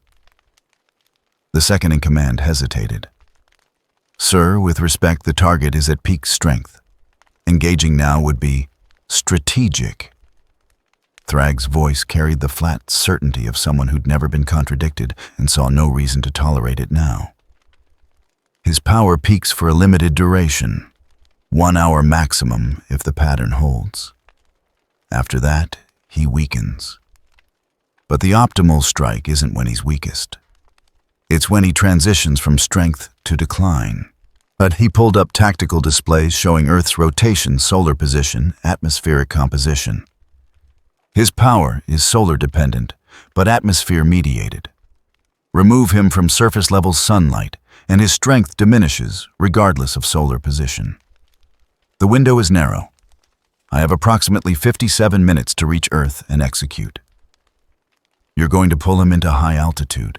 The second-in-command hesitated. Sir, with respect, the target is at peak strength. Engaging now would be strategic. Thrag's voice carried the flat certainty of someone who'd never been contradicted and saw no reason to tolerate it now. His power peaks for a limited duration, 1 hour maximum if the pattern holds. After that, he weakens. But the optimal strike isn't when he's weakest. It's when he transitions from strength to decline. But he pulled up tactical displays showing Earth's rotation, solar position, atmospheric composition. His power is solar-dependent, but atmosphere-mediated. Remove him from surface-level sunlight, and his strength diminishes regardless of solar position. The window is narrow. I have approximately 57 minutes to reach Earth and execute. You're going to pull him into high altitude.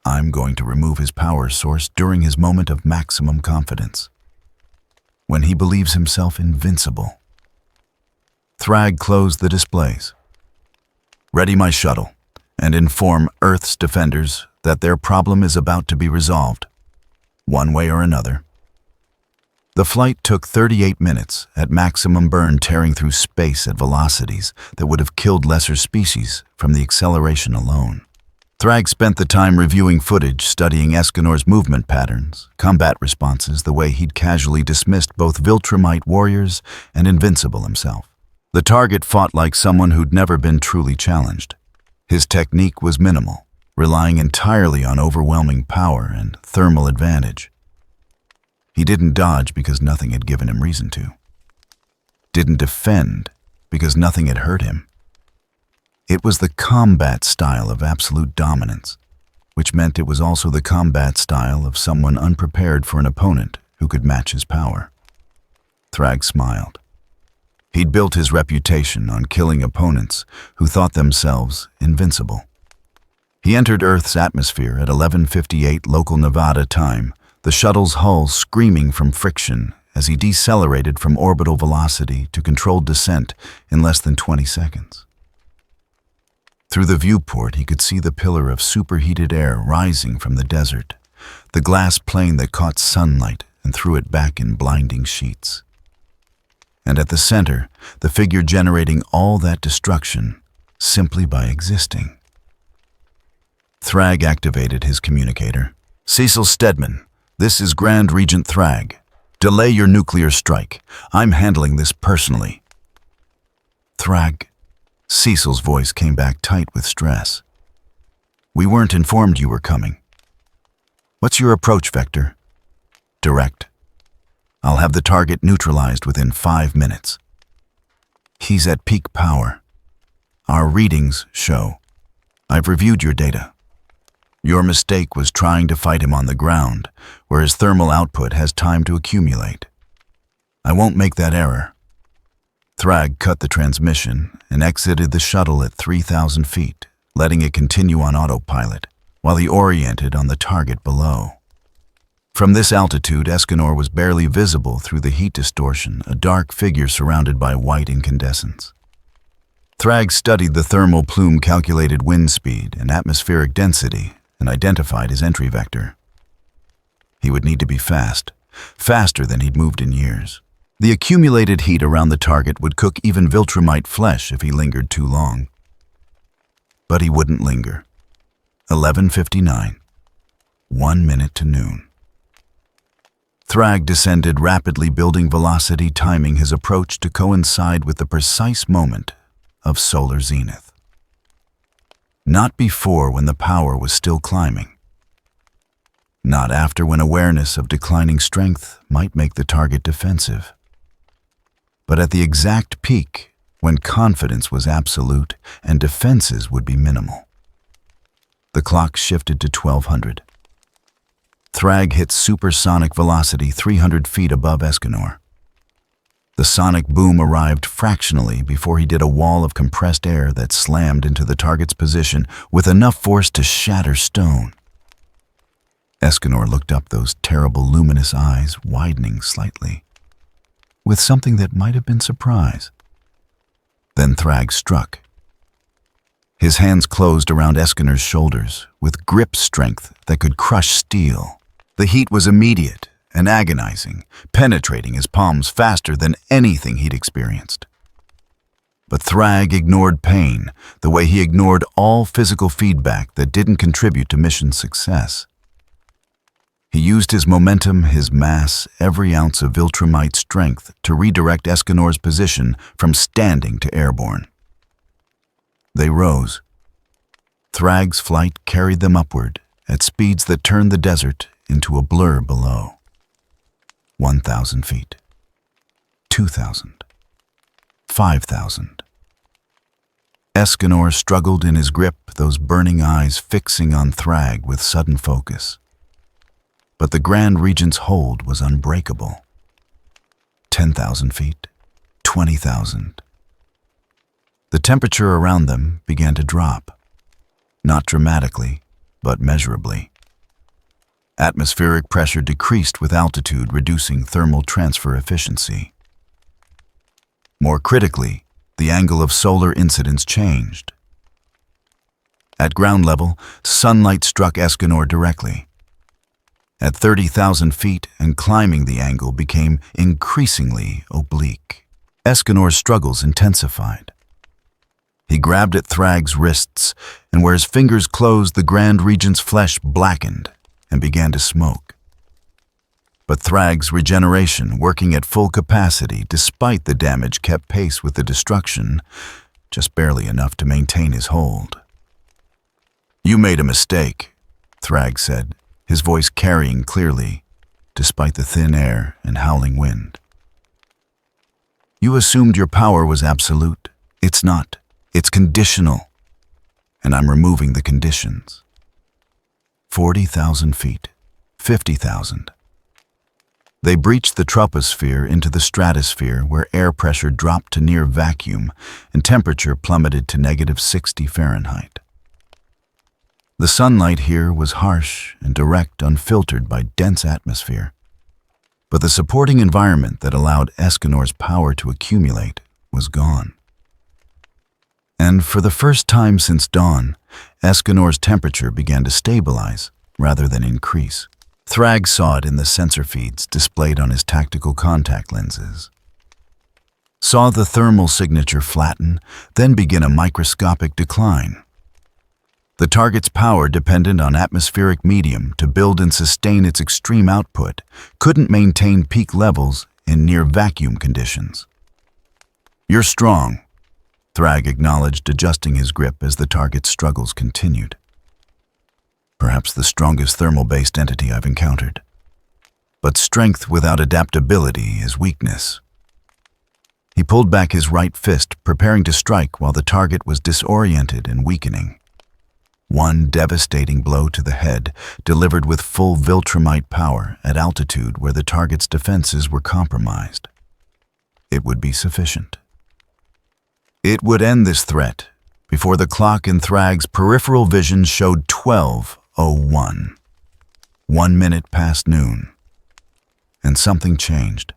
I'm going to remove his power source during his moment of maximum confidence, when he believes himself invincible. Thrag closed the displays. Ready my shuttle, and inform Earth's defenders that their problem is about to be resolved, one way or another. The flight took 38 minutes at maximum burn, tearing through space at velocities that would have killed lesser species from the acceleration alone. Thrag spent the time reviewing footage, studying Escanor's movement patterns, combat responses, the way he'd casually dismissed both Viltrumite warriors and Invincible himself. The target fought like someone who'd never been truly challenged. His technique was minimal, relying entirely on overwhelming power and thermal advantage. He didn't dodge because nothing had given him reason to. Didn't defend because nothing had hurt him. It was the combat style of absolute dominance, which meant it was also the combat style of someone unprepared for an opponent who could match his power. Thrag smiled. He'd built his reputation on killing opponents who thought themselves invincible. He entered Earth's atmosphere at 11:58 local Nevada time, the shuttle's hull screaming from friction as he decelerated from orbital velocity to controlled descent in less than 20 seconds. Through the viewport, he could see the pillar of superheated air rising from the desert, the glass plane that caught sunlight and threw it back in blinding sheets. And at the center, the figure generating all that destruction simply by existing. Thrag activated his communicator. "Cecil Stedman, this is Grand Regent Thrag. Delay your nuclear strike. I'm handling this personally." "Thrag," Cecil's voice came back tight with stress. "We weren't informed you were coming. What's your approach vector?" "Direct. I'll have the target neutralized within 5 minutes." "He's at peak power. Our readings show. I've reviewed your data. Your mistake was trying to fight him on the ground, where his thermal output has time to accumulate. I won't make that error." Thrag cut the transmission and exited the shuttle at 3,000 feet, letting it continue on autopilot, while he oriented on the target below. From this altitude, Escanor was barely visible through the heat distortion, a dark figure surrounded by white incandescence. Thrag studied the thermal plume, calculated wind speed and atmospheric density, and identified his entry vector. He would need to be fast, faster than he'd moved in years. The accumulated heat around the target would cook even Viltrumite flesh if he lingered too long. But he wouldn't linger. 11:59, 1 minute to noon. Thrag descended rapidly, building velocity, timing his approach to coincide with the precise moment of solar zenith. Not before, when the power was still climbing. Not after, when awareness of declining strength might make the target defensive. But at the exact peak, when confidence was absolute and defenses would be minimal. The clock shifted to 1200. Thrag hit supersonic velocity 300 feet above Escanor. The sonic boom arrived fractionally before he did a wall of compressed air that slammed into the target's position with enough force to shatter stone. Escanor looked up, those terrible luminous eyes widening slightly, with something that might have been surprise. Then Thrag struck. His hands closed around Escanor's shoulders with grip strength that could crush steel. The heat was immediate and agonizing, penetrating his palms faster than anything he'd experienced. But Thrag ignored pain the way he ignored all physical feedback that didn't contribute to mission success. He used his momentum, his mass, every ounce of Viltrumite strength to redirect Escanor's position from standing to airborne. They rose. Thrag's flight carried them upward at speeds that turned the desert into a blur below. 1,000 feet, 2,000, 5,000. Escanor struggled in his grip, those burning eyes fixing on Thrag with sudden focus. But the Grand Regent's hold was unbreakable. 10,000 feet, 20,000. The temperature around them began to drop, not dramatically, but measurably. Atmospheric pressure decreased with altitude, reducing thermal transfer efficiency. More critically, the angle of solar incidence changed. At ground level, sunlight struck Escanor directly. At 30,000 feet and climbing, the angle became increasingly oblique. Escanor's struggles intensified. He grabbed at Thrag's wrists, and where his fingers closed, the Grand Regent's flesh blackened and began to smoke. But Thrag's regeneration, working at full capacity despite the damage, kept pace with the destruction, just barely enough to maintain his hold. "You made a mistake," Thrag said, his voice carrying clearly, despite the thin air and howling wind. "You assumed your power was absolute. It's not. It's conditional. And I'm removing the conditions." 40,000 feet, 50,000. They breached the troposphere into the stratosphere, where air pressure dropped to near vacuum and temperature plummeted to -60 Fahrenheit. The sunlight here was harsh and direct, unfiltered by dense atmosphere. But the supporting environment that allowed Escanor's power to accumulate was gone. And for the first time since dawn, Escanor's temperature began to stabilize rather than increase. Thrag saw it in the sensor feeds displayed on his tactical contact lenses. saw the thermal signature flatten, then begin a microscopic decline. The target's power, dependent on atmospheric medium to build and sustain its extreme output, couldn't maintain peak levels in near-vacuum conditions. "You're strong," Thrag acknowledged, adjusting his grip as the target's struggles continued. "Perhaps the strongest thermal-based entity I've encountered. But strength without adaptability is weakness." He pulled back his right fist, preparing to strike while the target was disoriented and weakening. One devastating blow to the head, delivered with full Viltrumite power at altitude where the target's defenses were compromised. It would be sufficient. It would end this threat before the clock in Thrag's peripheral vision showed 12:01. 1 minute past noon. And something changed.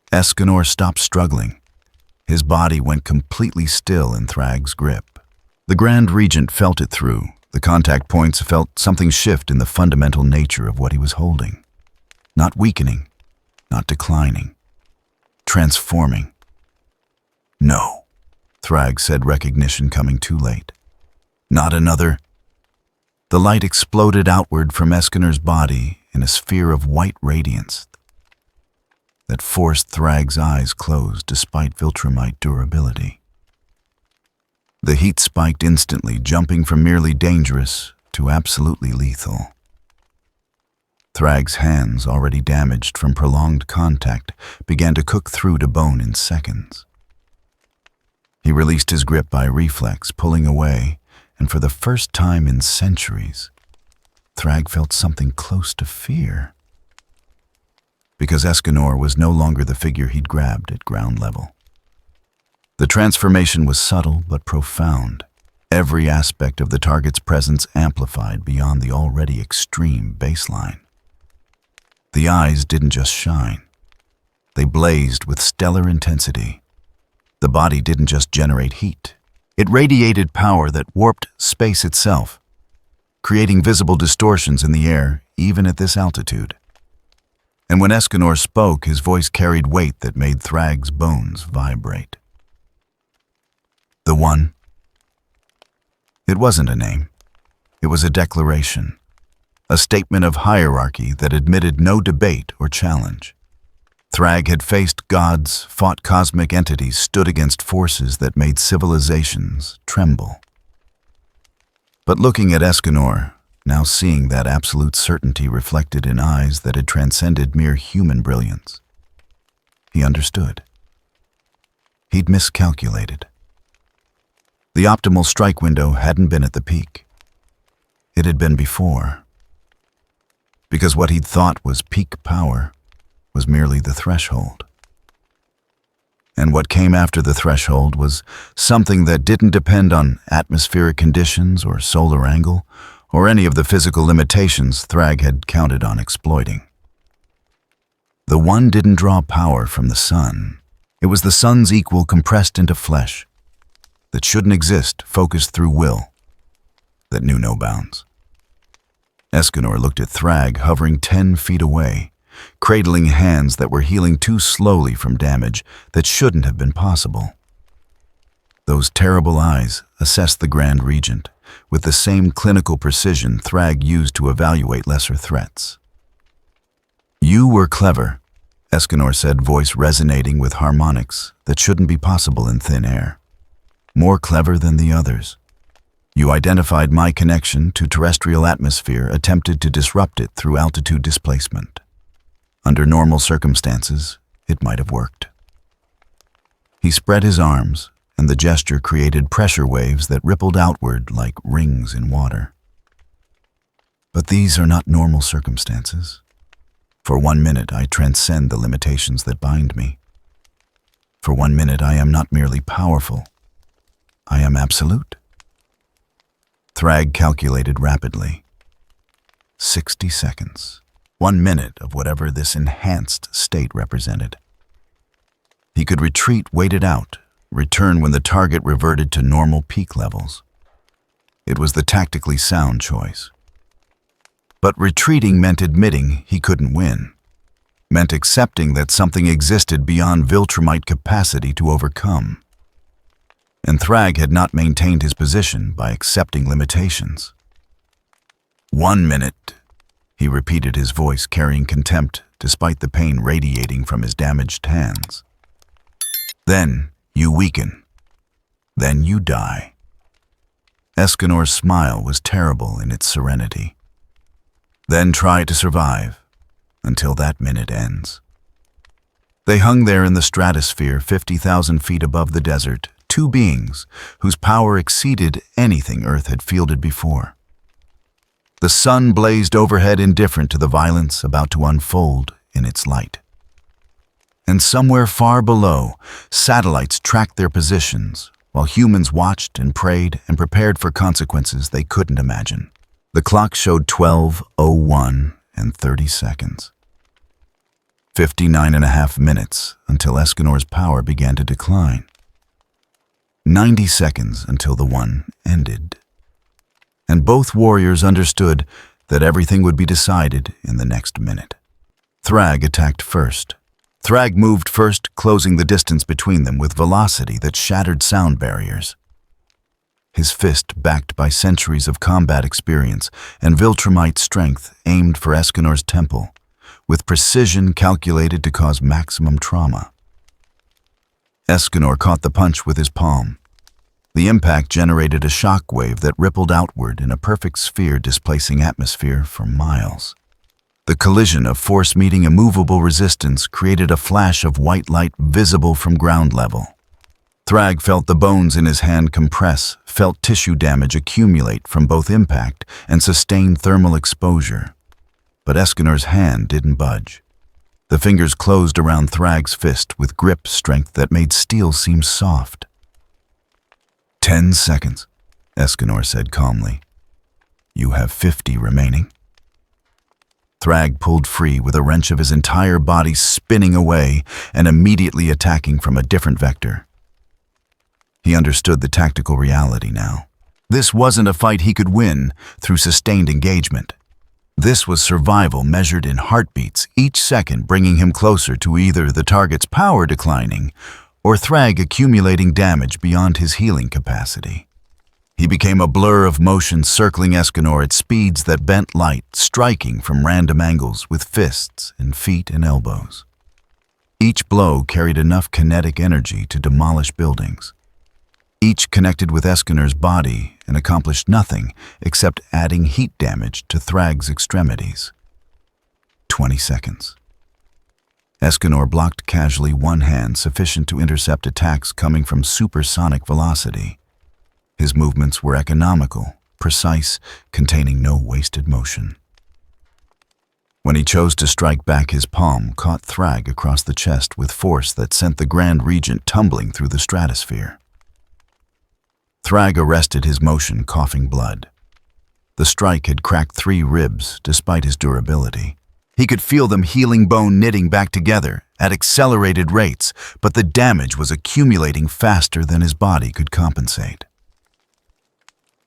Escanor stopped struggling. His body went completely still in Thrag's grip. The Grand Regent felt it through. The contact points felt something shift in the fundamental nature of what he was holding. Not weakening, not declining. Transforming. "No," Thrag said, recognition coming too late. "Not another." The light exploded outward from Escanor's body in a sphere of white radiance that forced Thrag's eyes closed despite Viltrumite durability. The heat spiked instantly, jumping from merely dangerous to absolutely lethal. Thrag's hands, already damaged from prolonged contact, began to cook through to bone in seconds. He released his grip by reflex, pulling away, and for the first time in centuries, Thrag felt something close to fear. Because Escanor was no longer the figure he'd grabbed at ground level. The transformation was subtle but profound, every aspect of the target's presence amplified beyond the already extreme baseline. The eyes didn't just shine. They blazed with stellar intensity. The body didn't just generate heat. It radiated power that warped space itself, creating visible distortions in the air, even at this altitude. And when Escanor spoke, his voice carried weight that made Thrag's bones vibrate. "The One." It wasn't a name. It was a declaration, a statement of hierarchy that admitted no debate or challenge. Thrag had faced gods, fought cosmic entities, stood against forces that made civilizations tremble. But looking at Escanor, now seeing that absolute certainty reflected in eyes that had transcended mere human brilliance, he understood. He'd miscalculated. The optimal strike window hadn't been at the peak. It had been before. Because what he'd thought was peak power was merely the threshold. And what came after the threshold was something that didn't depend on atmospheric conditions or solar angle, or any of the physical limitations Thrag had counted on exploiting. The One didn't draw power from the sun. It was the sun's equal compressed into flesh, that shouldn't exist, focused through will, that knew no bounds. Escanor looked at Thrag hovering 10 feet away, cradling hands that were healing too slowly from damage that shouldn't have been possible. Those terrible eyes assessed the Grand Regent with the same clinical precision Thrag used to evaluate lesser threats. "You were clever," Escanor said, voice resonating with harmonics that shouldn't be possible in thin air. "More clever than the others. You identified my connection to terrestrial atmosphere, attempted to disrupt it through altitude displacement. Under normal circumstances, it might have worked." He spread his arms, and the gesture created pressure waves that rippled outward like rings in water. "But these are not normal circumstances. For 1 minute, I transcend the limitations that bind me. For 1 minute, I am not merely powerful. I am absolute." Thrag calculated rapidly. 60 seconds. 1 minute of whatever this enhanced state represented. He could retreat, wait it out, return when the target reverted to normal peak levels. It was the tactically sound choice. But retreating meant admitting he couldn't win. meant accepting that something existed beyond Viltrumite capacity to overcome. And Thrag had not maintained his position by accepting limitations. 1 minute, he repeated, his voice carrying contempt despite the pain radiating from his damaged hands. Then you weaken. Then you die. Escanor's smile was terrible in its serenity. Then try to survive until that minute ends. They hung there in the stratosphere 50,000 feet above the desert, two beings whose power exceeded anything Earth had fielded before. The sun blazed overhead, indifferent to the violence about to unfold in its light. And somewhere far below, satellites tracked their positions, while humans watched and prayed and prepared for consequences they couldn't imagine. The clock showed 12:01 and 30 seconds. 59.5 minutes until Escanor's power began to decline. 90 seconds until the one ended. And both warriors understood that everything would be decided in the next minute. Thrag attacked first. Thrag moved first, closing the distance between them with velocity that shattered sound barriers. His fist, backed by centuries of combat experience and Viltrumite strength, aimed for Escanor's temple, with precision calculated to cause maximum trauma. Escanor caught the punch with his palm. The impact generated a shock wave that rippled outward in a perfect sphere, displacing atmosphere for miles. The collision of force meeting immovable resistance created a flash of white light visible from ground level. Thrag felt the bones in his hand compress, felt tissue damage accumulate from both impact and sustained thermal exposure. But Escanor's hand didn't budge. The fingers closed around Thrag's fist with grip strength that made steel seem soft. 10 seconds, Escanor said calmly. You have 50 remaining. Thrag pulled free with a wrench of his entire body, spinning away and immediately attacking from a different vector. He understood the tactical reality now. This wasn't a fight he could win through sustained engagement. This was survival measured in heartbeats, each second bringing him closer to either the target's power declining or Thrag accumulating damage beyond his healing capacity. He became a blur of motion, circling Escanor at speeds that bent light, striking from random angles with fists and feet and elbows. Each blow carried enough kinetic energy to demolish buildings. Each connected with Escanor's body and accomplished nothing except adding heat damage to Thrag's extremities. 20 seconds. Escanor blocked casually, one hand sufficient to intercept attacks coming from supersonic velocity. His movements were economical, precise, containing no wasted motion. When he chose to strike back, his palm caught Thrag across the chest with force that sent the Grand Regent tumbling through the stratosphere. Thrag arrested his motion, coughing blood. The strike had cracked 3 ribs despite his durability. He could feel them healing bone knitting back together at accelerated rates, but the damage was accumulating faster than his body could compensate.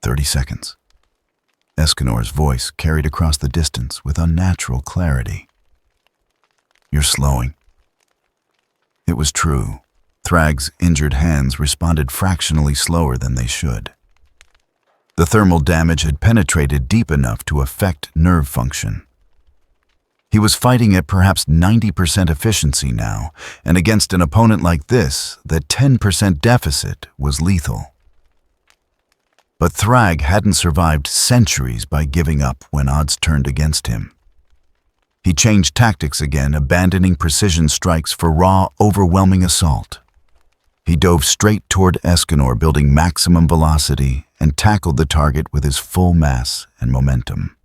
30 seconds. Escanor's voice carried across the distance with unnatural clarity. You're slowing. It was true. Thrag's injured hands responded fractionally slower than they should. The thermal damage had penetrated deep enough to affect nerve function. He was fighting at perhaps 90% efficiency now, and against an opponent like this, that 10% deficit was lethal. But Thrag hadn't survived centuries by giving up when odds turned against him. He changed tactics again, abandoning precision strikes for raw, overwhelming assault. He dove straight toward Escanor, building maximum velocity, and tackled the target with his full mass and momentum.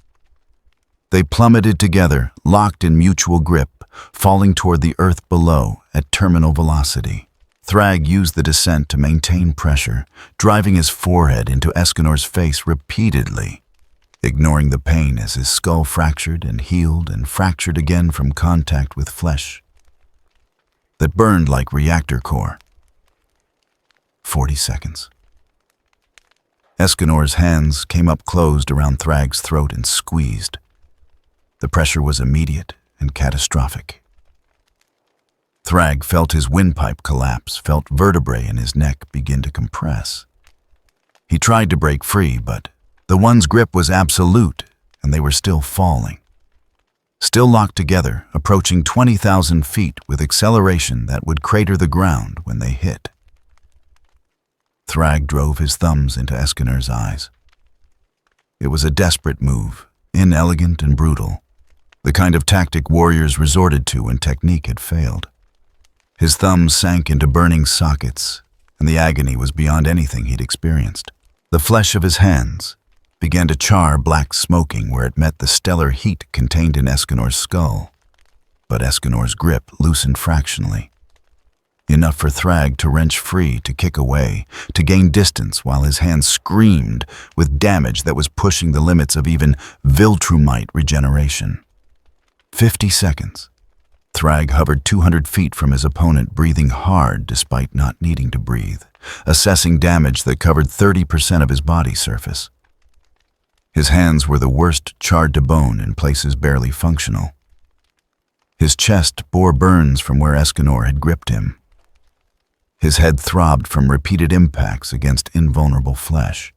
They plummeted together, locked in mutual grip, falling toward the earth below at terminal velocity. Thrag used the descent to maintain pressure, driving his forehead into Escanor's face repeatedly, ignoring the pain as his skull fractured and healed and fractured again from contact with flesh that burned like reactor core. 40 seconds. Escanor's hands came up closed around Thrag's throat and squeezed. The pressure was immediate and catastrophic. Thrag felt his windpipe collapse, felt vertebrae in his neck begin to compress. He tried to break free, but the one's grip was absolute, and they were still falling. Still locked together, approaching 20,000 feet with acceleration that would crater the ground when they hit. Thrag drove his thumbs into Escanor's eyes. It was a desperate move, inelegant and brutal, the kind of tactic warriors resorted to when technique had failed. His thumbs sank into burning sockets, and the agony was beyond anything he'd experienced. The flesh of his hands began to char black smoking where it met the stellar heat contained in Escanor's skull, but Escanor's grip loosened fractionally. Enough for Thrag to wrench free, to kick away, to gain distance while his hands screamed with damage that was pushing the limits of even Viltrumite regeneration. 50 seconds. Thrag hovered 200 feet from his opponent, breathing hard despite not needing to breathe, assessing damage that covered 30% of his body surface. His hands were the worst, charred to bone in places barely functional. His chest bore burns from where Escanor had gripped him. His head throbbed from repeated impacts against invulnerable flesh.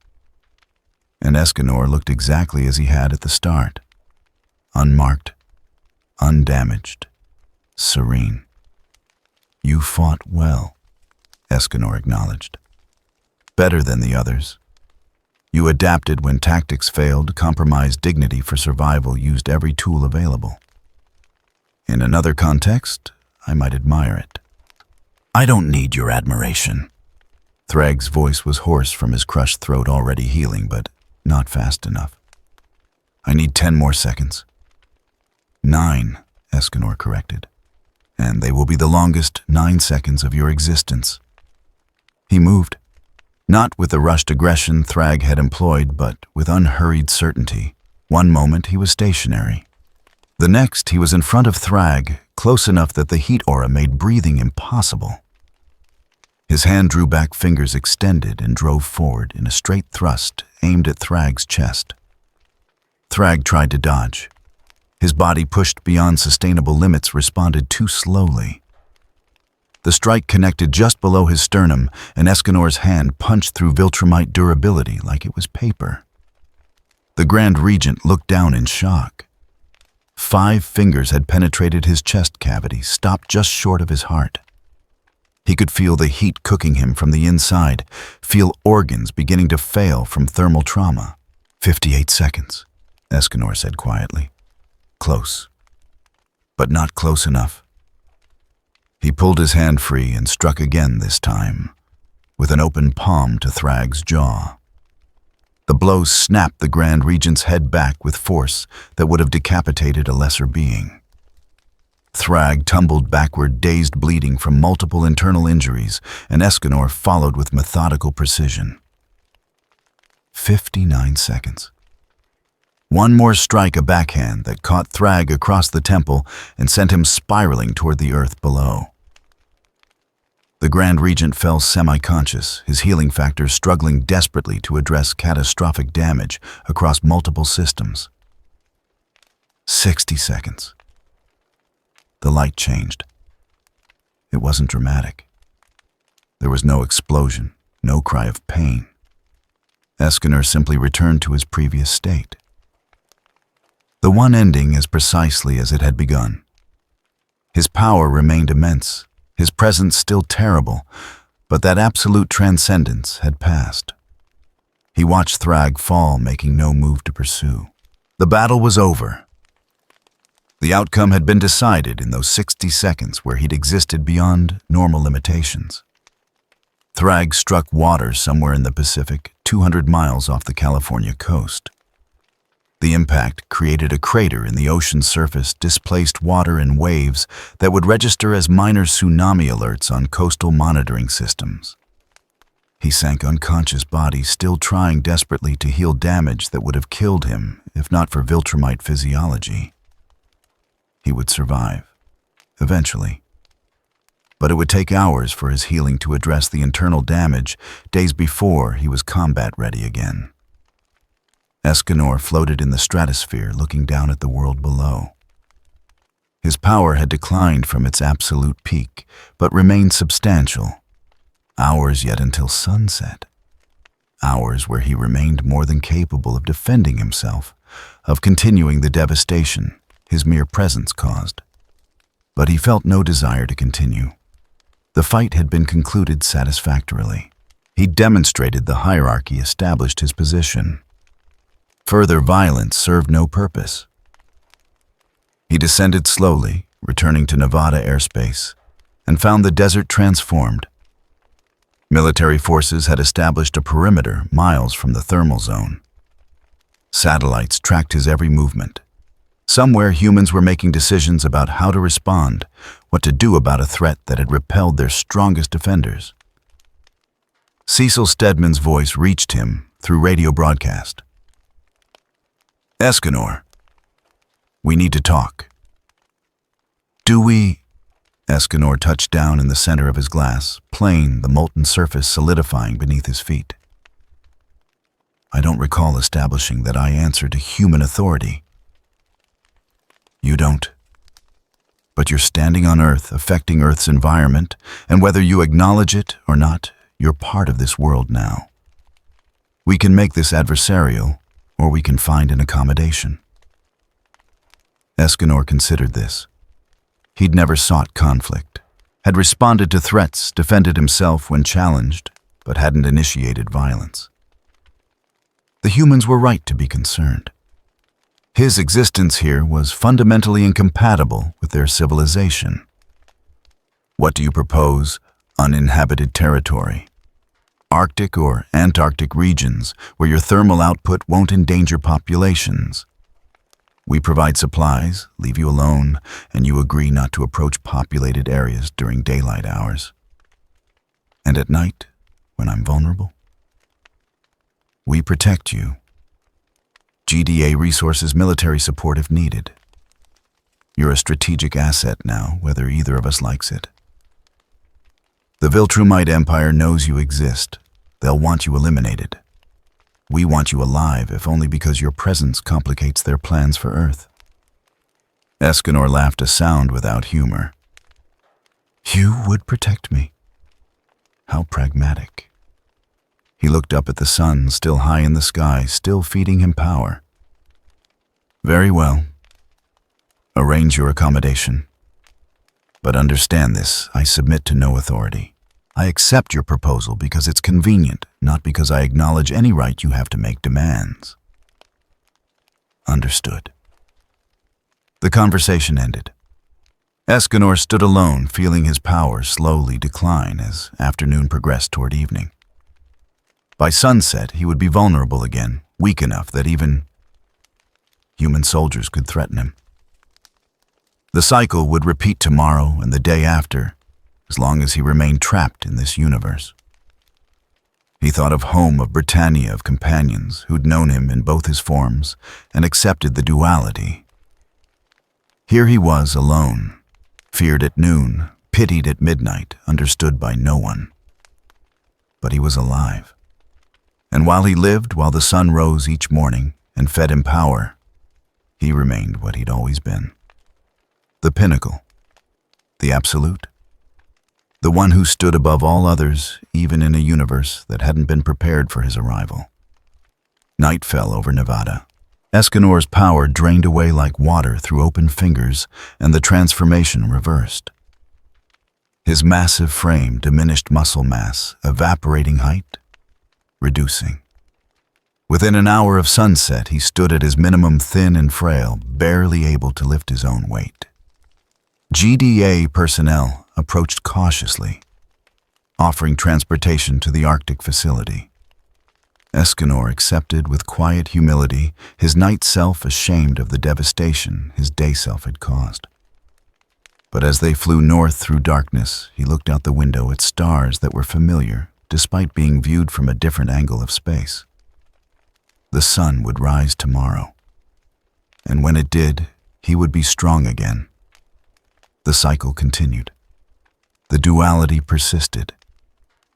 And Escanor looked exactly as he had at the start. Unmarked, undamaged, serene. "You fought well," Escanor acknowledged. "Better than the others. You adapted when tactics failed, compromised dignity for survival, used every tool available. In another context, I might admire it." "I don't need your admiration." Thrag's voice was hoarse from his crushed throat already healing, but not fast enough. "I need 10 more seconds." 9, Escanor corrected. "And they will be the longest 9 seconds of your existence." He moved, not with the rushed aggression Thrag had employed, but with unhurried certainty. One moment he was stationary. The next he was in front of Thrag, close enough that the heat aura made breathing impossible. His hand drew back, fingers extended, and drove forward in a straight thrust aimed at Thrag's chest. Thrag tried to dodge. His body, pushed beyond sustainable limits, responded too slowly. The strike connected just below his sternum, and Escanor's hand punched through Viltrumite durability like it was paper. The Grand Regent looked down in shock. 5 fingers had penetrated his chest cavity, stopped just short of his heart. He could feel the heat cooking him from the inside, feel organs beginning to fail from thermal trauma. 58 seconds, Escanor said quietly. Close, but not close enough. He pulled his hand free and struck again this time, with an open palm to Thrag's jaw. The blow snapped the Grand Regent's head back with force that would have decapitated a lesser being. Thrag tumbled backward, dazed, bleeding from multiple internal injuries, and Escanor followed with methodical precision. 59 seconds. One more strike, a backhand that caught Thrag across the temple and sent him spiraling toward the earth below. The Grand Regent fell semi-conscious, his healing factors struggling desperately to address catastrophic damage across multiple systems. 60 seconds. The light changed. It wasn't dramatic. There was no explosion, no cry of pain. Escanor simply returned to his previous state. The one ending as precisely as it had begun. His power remained immense, his presence still terrible, but that absolute transcendence had passed. He watched Thrag fall, making no move to pursue. The battle was over. The outcome had been decided in those 60 seconds where he'd existed beyond normal limitations. Thrag struck water somewhere in the Pacific, 200 miles off the California coast. The impact created a crater in the ocean's surface, displaced water and waves that would register as minor tsunami alerts on coastal monitoring systems. He sank unconscious, body still trying desperately to heal damage that would have killed him if not for Viltrumite physiology. He would survive, eventually. But it would take hours for his healing to address the internal damage. Days before, he was combat-ready again. Escanor floated in the stratosphere, looking down at the world below. His power had declined from its absolute peak, but remained substantial. Hours yet until sunset. Hours where he remained more than capable of defending himself, of continuing the devastation his mere presence caused. But he felt no desire to continue. The fight had been concluded satisfactorily. He demonstrated the hierarchy established his position. Further violence served no purpose. He descended slowly, returning to Nevada airspace, and found the desert transformed. Military forces had established a perimeter miles from the thermal zone. Satellites tracked his every movement. Somewhere humans were making decisions about how to respond, what to do about a threat that had repelled their strongest defenders. Cecil Stedman's voice reached him through radio broadcast. Escanor, we need to talk. Do we? Escanor touched down in the center of his glass, plain, the molten surface solidifying beneath his feet. I don't recall establishing that I answer to human authority. You don't. But you're standing on Earth, affecting Earth's environment, and whether you acknowledge it or not, you're part of this world now. We can make this adversarial, or we can find an accommodation. Escanor considered this. He'd never sought conflict, had responded to threats, defended himself when challenged, but hadn't initiated violence. The humans were right to be concerned. His existence here was fundamentally incompatible with their civilization. What do you propose? Uninhabited territory. Arctic or Antarctic regions where your thermal output won't endanger populations. We provide supplies, leave you alone, and you agree not to approach populated areas during daylight hours. And at night, when I'm vulnerable? We protect you. GDA resources military support if needed. You're a strategic asset now, whether either of us likes it. The Viltrumite Empire knows you exist. They'll want you eliminated. We want you alive, if only because your presence complicates their plans for Earth. Escanor laughed a sound without humor. You would protect me. How pragmatic. He looked up at the sun, still high in the sky, still feeding him power. Very well. Arrange your accommodation. But understand this, I submit to no authority. I accept your proposal because it's convenient, not because I acknowledge any right you have to make demands. Understood. The conversation ended. Escanor stood alone, feeling his power slowly decline as afternoon progressed toward evening. By sunset, he would be vulnerable again, weak enough that even human soldiers could threaten him. The cycle would repeat tomorrow and the day after, as long as he remained trapped in this universe. He thought of home, of Britannia, of companions who'd known him in both his forms and accepted the duality. Here he was alone, feared at noon, pitied at midnight, understood by no one. But he was alive. And while he lived, while the sun rose each morning and fed him power, he remained what he'd always been. The pinnacle, the absolute. The one who stood above all others, even in a universe that hadn't been prepared for his arrival. Night fell over Nevada. Escanor's power drained away like water through open fingers, and the transformation reversed. His massive frame diminished muscle mass, evaporating height, reducing. Within an hour of sunset, he stood at his minimum, thin and frail, barely able to lift his own weight. GDA personnel approached cautiously, offering transportation to the Arctic facility. Escanor accepted with quiet humility, his night self ashamed of the devastation his day self had caused. But as they flew north through darkness, he looked out the window at stars that were familiar, despite being viewed from a different angle of space. The sun would rise tomorrow, and when it did, he would be strong again. The cycle continued. The duality persisted.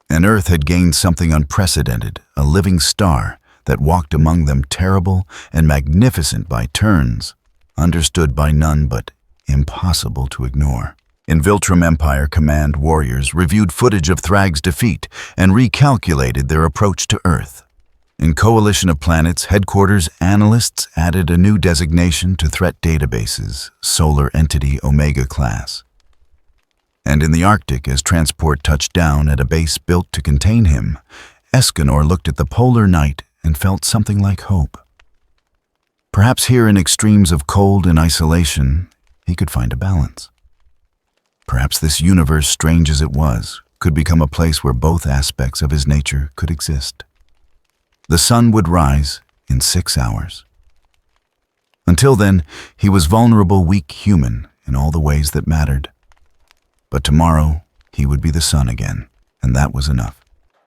And Earth had gained something unprecedented, a living star that walked among them, terrible and magnificent by turns, understood by none but impossible to ignore. In Viltrum Empire, command warriors reviewed footage of Thrag's defeat and recalculated their approach to Earth. In Coalition of Planets, headquarters analysts added a new designation to threat databases, Solar Entity Omega Class. And in the Arctic, as transport touched down at a base built to contain him, Escanor looked at the polar night and felt something like hope. Perhaps here in extremes of cold and isolation, he could find a balance. Perhaps this universe, strange as it was, could become a place where both aspects of his nature could exist. The sun would rise in 6 hours. Until then, he was vulnerable, weak human in all the ways that mattered. But tomorrow, he would be the sun again, and that was enough.